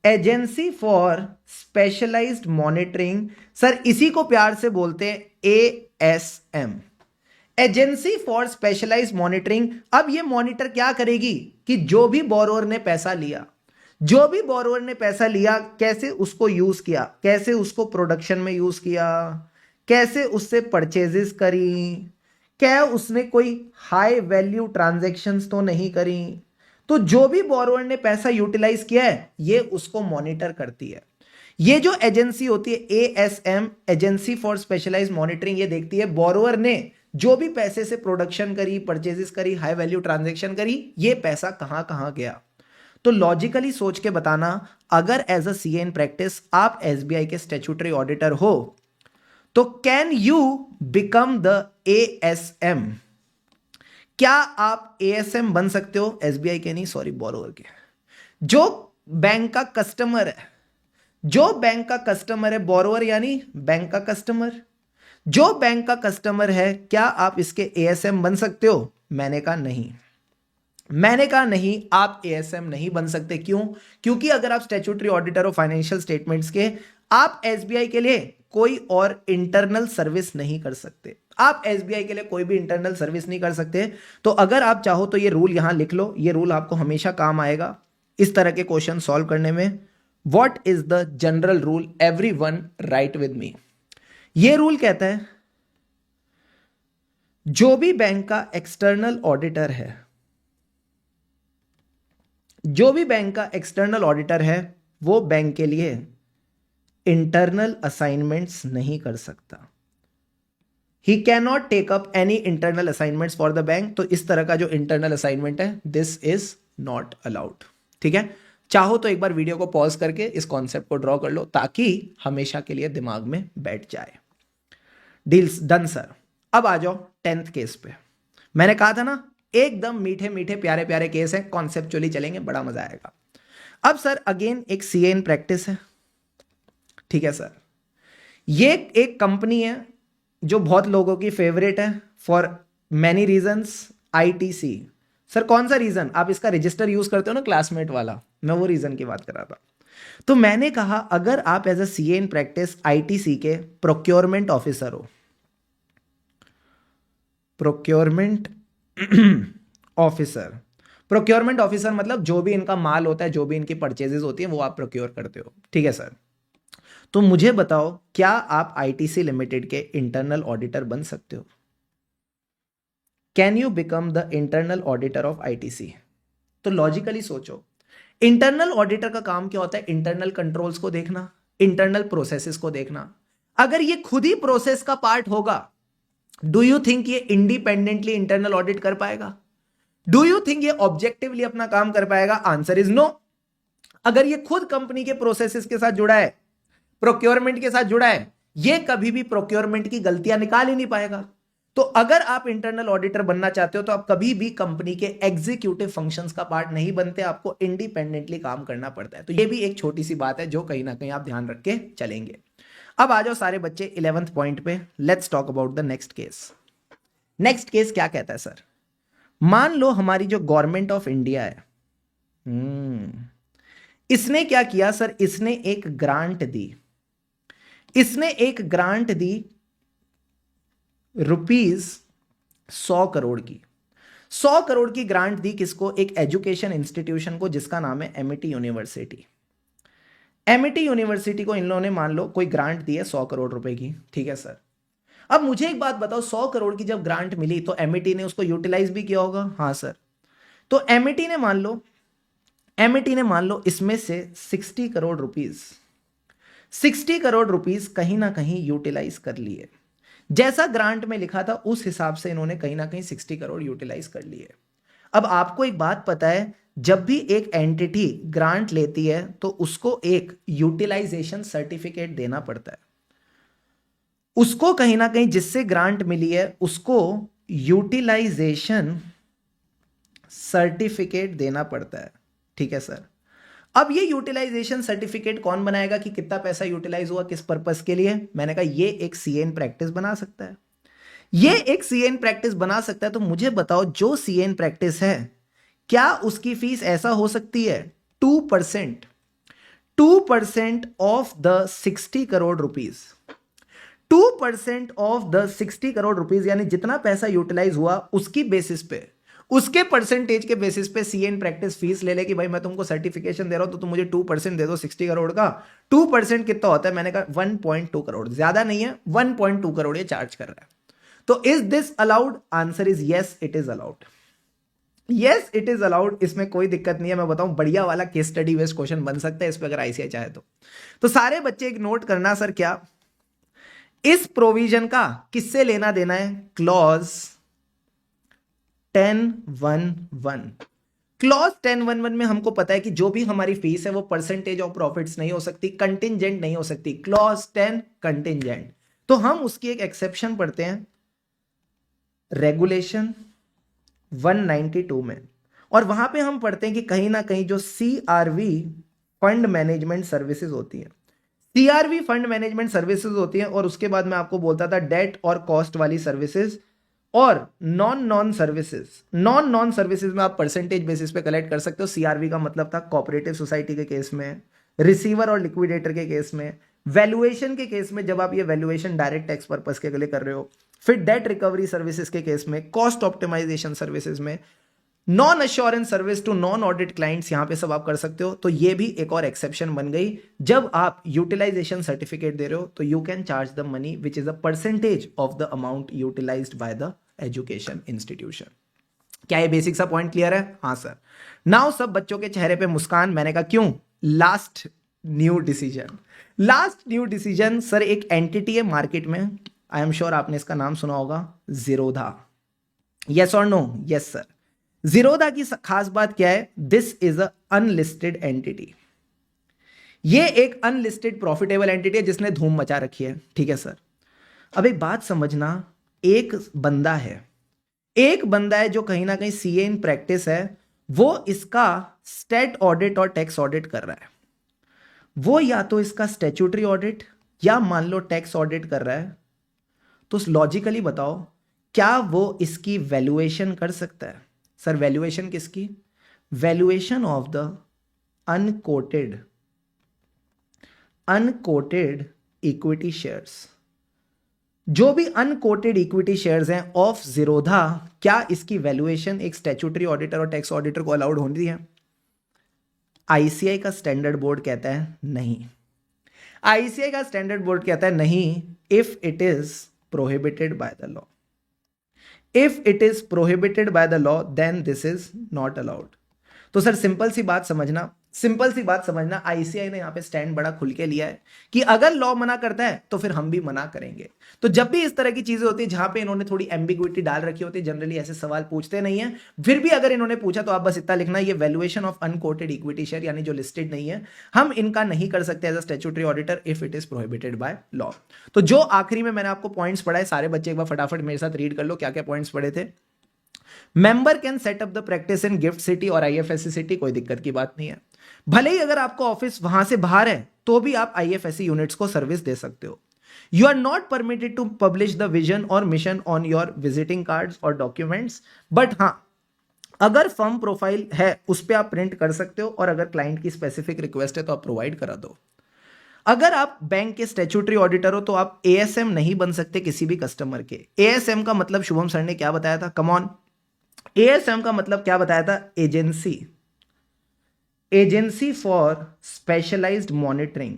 Agency for specialised monitoring, sir इसी को प्यार से बोलते हैं ASM, agency for specialised monitoring. अब ये मॉनिटर क्या करेगी कि जो भी बोरोवर ने पैसा लिया, जो भी बोरोवर ने पैसा लिया, कैसे उसको यूज किया, कैसे उसको प्रोडक्शन में यूज किया, कैसे उससे परचेजेस करी, क्या उसने कोई हाई वैल्यू ट्रांजैक्शंस तो नहीं करी। तो जो भी बोरोवर ने पैसा यूटिलाइज किया है, ये उसको मॉनिटर करती है। ये जो एजेंसी होती है ASM, agency for specialised monitoring, ये देखती है बोरोवर ने जो भी पैसे से प्रोडक्शन करी, परचेजेस करी, हाई वैल्यू ट्रांजैक्शन करी, ये पैसा कहां कहां गया। तो लॉजिकली सोच के बताना, अगर as a CA in practice आप एसबीआई के स्टैट्यूटरी ऑडिटर हो, तो can you become the ASM? क्या आप एएसएम बन सकते हो? एसबीआई के नहीं, सॉरी, बोरोवर के। जो बैंक का कस्टमर है, जो बैंक का कस्टमर है, बोरोवर यानी बैंक का कस्टमर, जो बैंक का कस्टमर है, क्या आप इसके एएसएम बन सकते हो? मैंने कहा नहीं। मैंने कहा नहीं, आप एएसएम नहीं बन सकते। क्यों? क्योंकि अगर आप स्टैट्यूटरी ऑडिटर हो फाइनेंशियल स्टेटमेंट्स के, आप एसबीआई के लिए कोई और इंटरनल सर्विस नहीं कर सकते। आप एसबीआई के लिए कोई भी इंटरनल सर्विस नहीं कर सकते। तो अगर आप चाहो तो ये रूल यहां लिख लो, ये रूल आपको हमेशा काम आएगा इस तरह के क्वेश्चन सॉल्व करने में। What is the general rule? Everyone right with me. ये रूल कहता है, जो भी बैंक का एक्सटर्नल ऑडिटर है, जो भी बैंक का एक्सटर्नल ऑडिटर है, वो बैंक के लिए इंटरनल असाइनमेंट्स नहीं कर सकता। He can not take up any internal assignments for the bank. तो इस तरह का जो इंटरनल असाइनमेंट है, दिस इज नॉट अलाउड। ठीक है, चाहो तो एक बार वीडियो को पॉज करके इस कॉन्सेप्ट को ड्रॉ कर लो, ताकि हमेशा के लिए दिमाग में बैठ जाए। Deals done sir. अब आ जाओ 10th केस पे। मैंने कहा था ना, एकदम मीठे मीठे प्यारे प्यारे केस हैं, कॉन्सेप्चुअली चलेंगे, बड़ा मजा आएगा। अब सर अगेन एक सीए इन प्रैक्टिस है, ठीक है सर। ये एक कंपनी है जो बहुत लोगों की फेवरेट है for many reasons, ITC. Sir कौन सा रीजन? आप इसका रजिस्टर यूज करते हो ना, क्लासमेट वाला, मैं वो रीजन की बात कर रहा था। तो मैंने कहा, अगर आप as a CA in practice ITC के प्रोक्योरमेंट ऑफिसर हो, प्रोक्योरमेंट ऑफिसर, प्रोक्योरमेंट ऑफिसर मतलब जो भी इनका माल होता है, जो भी इनकी परचेजेस होती है, वो आप प्रोक्योर करते हो, ठीक है सर। तो मुझे बताओ, क्या आप आईटीसी लिमिटेड के इंटरनल ऑडिटर बन सकते हो? Can you become the internal auditor of ITC? तो लॉजिकली सोचो, इंटरनल ऑडिटर का काम क्या होता है? इंटरनल कंट्रोल्स को देखना, इंटरनल प्रोसेसेस को देखना। अगर ये खुद ही प्रोसेस का पार्ट होगा, डू यू थिंक ये इंडिपेंडेंटली इंटरनल ऑडिट कर पाएगा? डू यू थिंक ये ऑब्जेक्टिवली अपना काम कर पाएगा? Answer is no. अगर ये खुद कंपनी के प्रोसेसेस के साथ जुड़ा है, प्रोक्योरमेंट के साथ जुड़ा है, ये कभी भी प्रोक्योरमेंट की गलतियां निकाल ही नहीं पाएगा। तो अगर आप इंटरनल ऑडिटर बनना चाहते हो, तो आप कभी भी कंपनी के एग्जीक्यूटिव फंक्शंस का पार्ट नहीं बनते, आपको इंडिपेंडेंटली काम करना पड़ता है। तो ये भी एक छोटी सी बात है जो कहीं ना कहीं आप ध्यान रख के चलेंगे। अब आ जाओ सारे बच्चे 11th पॉइंट पे। Let's talk about the next case. Next case क्या कहता है सर? मान लो हमारी जो गवर्नमेंट ऑफ इंडिया है, इसने क्या किया सर? इसने एक ग्रांट दी। इसने एक ग्रांट दी ₹100 करोड़ की। 100 करोड़ की ग्रांट दी किसको? एक एजुकेशन इंस्टीट्यूशन को जिसका नाम है एमिटी यूनिवर्सिटी। एमिटी यूनिवर्सिटी को इन लोगों ने मान लो कोई ग्रांट दी है 100 करोड़ रुपए की, ठीक है सर। अब मुझे एक बात बताओ, 100 करोड़ की जब ग्रांट मिली तो एमिटी ने उसको यूटिलाइज भी किया होगा? हाँ सर। तो एमिटी ने मान लो इसमें से 60 करोड़ रुपीस कहीं ना कहीं यूटिलाइज कर लिए। जैसा ग्रांट में लिखा था उस हिसाब से इन्होंने कहीं ना कहीं 60 करोड़ यूटिलाइज कर लिए। अब आपको एक बात पता है, जब भी एक एंटिटी ग्रांट लेती है तो उसको एक यूटिलाइजेशन सर्टिफिकेट देना पड़ता है। उसको कहीं ना कहीं जिससे ग्रांट मिली है उसको यूटिलाइजेशन सर्टिफिकेट देना पड़ता है, ठीक है सर। अब ये यूटिलाइजेशन सर्टिफिकेट कौन बनाएगा कि कितना पैसा यूटिलाइज हुआ, किस पर्पस के लिए? मैंने कहा ये एक सीए इन प्रैक्टिस बना सकता है। ये एक सीए इन प्रैक्टिस बना सकता है। तो मुझे बताओ, जो सीए इन प्रैक्टिस है क्या उसकी फीस ऐसा हो सकती है 2% of the 60 crore rupees? 2% of the 60 crore rupees यानी जितना पैसा यूटिलाइज हुआ उसकी बेसिस पे, उसके परसेंटेज के बेसिस पे सीए इन प्रैक्टिस फीस ले ले कि भाई मैं तुमको सर्टिफिकेशन दे रहा हूं तो तुम मुझे 2% दे दो 60 करोड़ का। 2% कितना होता है? मैंने कहा 1.2 करोड़, ज्यादा नहीं है, 1.2 करोड़ ये चार्ज कर रहा है। तो is this allowed? Answer is yes, it is allowed. Yes it is allowed, इसमें कोई दिक्कत नहीं है। मैं बताऊं, बढ़िया वाला केस स्टडी बेस्ड क्वेश्चन बन सकता है इस पर अगर आईसीआई चाहे तो सारे बच्चे एक नोट करना सर, क्या इस प्रोविजन का किससे लेना देना है? क्लॉज 10(1)(1). क्लॉज 10(1)(1) में हमको पता है कि जो भी हमारी फीस है वो परसेंटेज ऑफ प्रॉफिट्स नहीं हो सकती, कंटिजेंट नहीं हो सकती। Clause 10 contingent. तो हम उसकी एक एक्सेप्शन पढ़ते हैं रेगुलेशन 192 में, और वहां पे हम पढ़ते हैं कि कहीं ना कहीं जो सीआरवी फंड मैनेजमेंट सर्विसेज होती है, सीआरवी फंड मैनेजमेंट सर्विसेज होती है, और उसके बाद मैं आपको बोलता था डेट और कॉस्ट वाली सर्विसेज और नॉन सर्विसेज में आप परसेंटेज बेसिस पे कलेक्ट कर सकते हो। सीआरवी का मतलब था कोऑपरेटिव सोसाइटी के केस में, रिसीवर और लिक्विडेटर के केस में, वैल्यूएशन के केस में जब आप ये वैल्यूएशन डायरेक्ट टैक्स पर्पस के लिए कर रहे हो, फिर डेट रिकवरी सर्विसेज के केस में, कॉस्ट ऑप्टिमाइजेशन सर्विसेज में, non assurance service to non audit clients, यहां पे सब आप कर सकते हो। तो ये भी एक और एक्सेप्शन बन गई। जब आप यूटिलाइजेशन सर्टिफिकेट दे रहे हो तो you can charge the money which is a percentage of the amount utilised by the education institution. क्या ये बेसिक सा पॉइंट क्लियर है? हाँ सर। नाउ सब बच्चों के चेहरे पे मुस्कान। मैंने कहा क्यों? लास्ट न्यू डिसीजन सर, एक एंटिटी है मार्केट में, आई एम श्योर आपने इसका नाम सुना होगा, जीरोधा। यस और नो? Yes sir. जीरोधा की खास बात क्या है? This is a unlisted entity. ये एक अनलिस्टेड प्रॉफिटेबल एंटिटी है जिसने धूम मचा रखी है, ठीक है सर। अब एक बात समझना, एक बंदा है जो कहीं ना कहीं सीए इन प्रैक्टिस है, वो इसका स्टेट ऑडिट और टैक्स ऑडिट कर रहा है। वो या तो इसका स्टैट्यूटरी ऑडिट या मान लो टैक्स ऑडिट कर रहा है। तो लॉजिकली बताओ, क्या वो इसकी वैल्यूएशन कर सकता है? सर वैल्यूएशन किसकी? Valuation of the unquoted equity shares. जो भी अनकोटेड इक्विटी शेयर्स हैं ऑफ जीरोधा, क्या इसकी वैल्यूएशन एक स्टैट्यूटरी ऑडिटर और टैक्स ऑडिटर को अलाउड होती है? आईसीआई का स्टैंडर्ड बोर्ड कहता है नहीं। आईसीआई का स्टैंडर्ड बोर्ड कहता है नहीं, if it is prohibited by the law. If it is prohibited by the law then this is not allowed. तो सर सिंपल सी बात समझना, आईसीआई ने यहां पे स्टैंड बड़ा खुल के लिया है कि अगर लॉ मना करता है तो फिर हम भी मना करेंगे। तो जब भी इस तरह की चीजें होती है जहां पे इन्होंने थोड़ी एम्बिग्विटी डाल रखी होती है, जनरली ऐसे सवाल पूछते नहीं है। फिर भी अगर इन्होंने पूछा तो आप बस इतना लिखना, ये valuation of unquoted equity share यानी जो लिस्टेड नहीं है, हम इनका नहीं कर सकते as a statutory auditor if it is prohibited by law. तो जो आखिरी में मैंने आपको पॉइंट्स पढ़ाए, सारे बच्चे एक बार फटाफट मेरे साथ रीड कर लो क्या क्या पॉइंट्स पढ़े थे। Member can set up the practice in gift City और आईएफएससी सिटी, कोई दिक्कत की बात नहीं है। भले ही अगर आपको ऑफिस वहां से बाहर है तो भी आप आईएफएससी यूनिट्स को सर्विस दे सकते हो। You are not permitted to publish the vision और mission on your visiting cards और डॉक्यूमेंट्स, बट हाँ अगर फर्म प्रोफाइल है उस पर आप प्रिंट कर सकते हो, और अगर क्लाइंट की स्पेसिफिक रिक्वेस्ट है तो आप प्रोवाइड करा दो। अगर आप बैंक के स्टैट्यूटरी ऑडिटर हो तो आप एएसएम नहीं बन सकते किसी भी कस्टमर के। एएसएम का मतलब शुभम सर ने क्या बताया था, कम ऑन, एएसएम का मतलब क्या बताया था, agency, agency for specialised monitoring,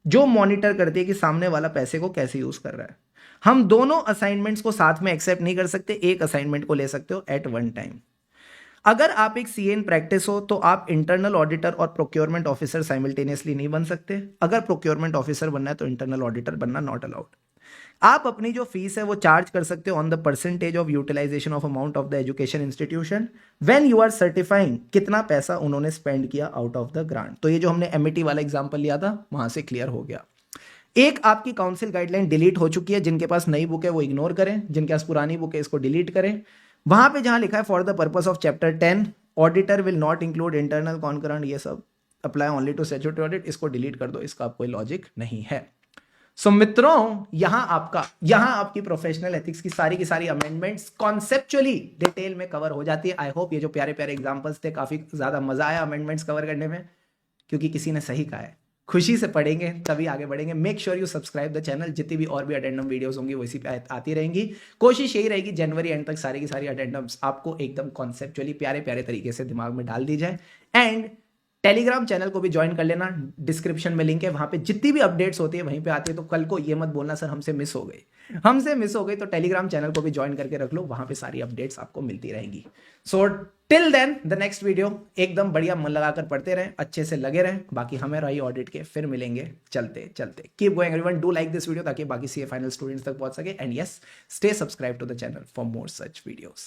जो मॉनिटर करती है कि सामने वाला पैसे को कैसे यूज कर रहा है। हम दोनों असाइनमेंट्स को साथ में एक्सेप्ट नहीं कर सकते, एक असाइनमेंट को ले सकते हो एट वन टाइम। अगर आप एक सीए इन प्रैक्टिस हो तो आप इंटरनल ऑडिटर और प्रोक्योरमेंट ऑफिसर साइमल्टेनियसली नहीं बन सकते। अगर प्रोक्योरमेंट ऑफिसर बनना है तो इंटरनल ऑडिटर बनना नॉट अलाउड। आप अपनी जो फीस है वो चार्ज कर सकते हो on the percentage of utilisation of amount of the education institution when you are certifying कितना पैसा उन्होंने स्पेंड किया आउट ऑफ द ग्रांट। तो ये जो हमने एमईटी वाला एग्जांपल लिया था वहां से क्लियर हो गया। एक आपकी काउंसिल गाइडलाइन डिलीट हो चुकी है, जिनके पास नई बुक है वो इग्नोर करें, जिनके पास पुरानी बुक है इसको डिलीट करें। वहां पे जहां लिखा है for the purpose of chapter 10 auditor will not include internal concurrent, ये सब apply only to statutory audit, इसको डिलीट कर दो, इसका कोई लॉजिक नहीं है। सो मित्रों यहां आपकी प्रोफेशनल एथिक्स की सारी अमेंडमेंट्स कॉन्सेप्चुअली डिटेल में कवर हो जाती है। आई होप ये जो प्यारे प्यारे एग्जांपल्स थे काफी ज्यादा मजा आया अमेंडमेंट्स कवर करने में, क्योंकि किसी ने सही कहा है, खुशी से पढ़ेंगे तभी आगे बढ़ेंगे। Make sure you subscribe the channel, जितनी भी और भी अटेंडम वीडियोस होंगी वो इसी पे आती रहेंगी। कोशिश यही रहेगी जनवरी एंड तक सारी की सारी अटेंडम्स आपको एकदम कॉन्सेप्चुअली प्यारे प्यारे तरीके से दिमाग में डाल दी जाए। एंड टेलीग्राम चैनल को भी ज्वाइन कर लेना, डिस्क्रिप्शन में लिंक है, वहां पे जितनी भी अपडेट्स होती है वहीं पे आती है। तो कल को ये मत बोलना सर हमसे मिस हो गई, तो टेलीग्राम चैनल को भी ज्वाइन करके रख लो, वहां पे सारी अपडेट्स आपको मिलती रहेंगी। So till then the next video एकदम बढ़िया मन लगाकर पढ़ते रहें, अच्छे से लगे रहें। बाकी हमें रही ऑडिट के, फिर मिलेंगे चलते चलते। Keep going everyone, do like this video ताकि बाकी सीए फाइनल स्टूडेंट्स तक पहुंच सके। And yes, stay subscribe to the channel for more such videos.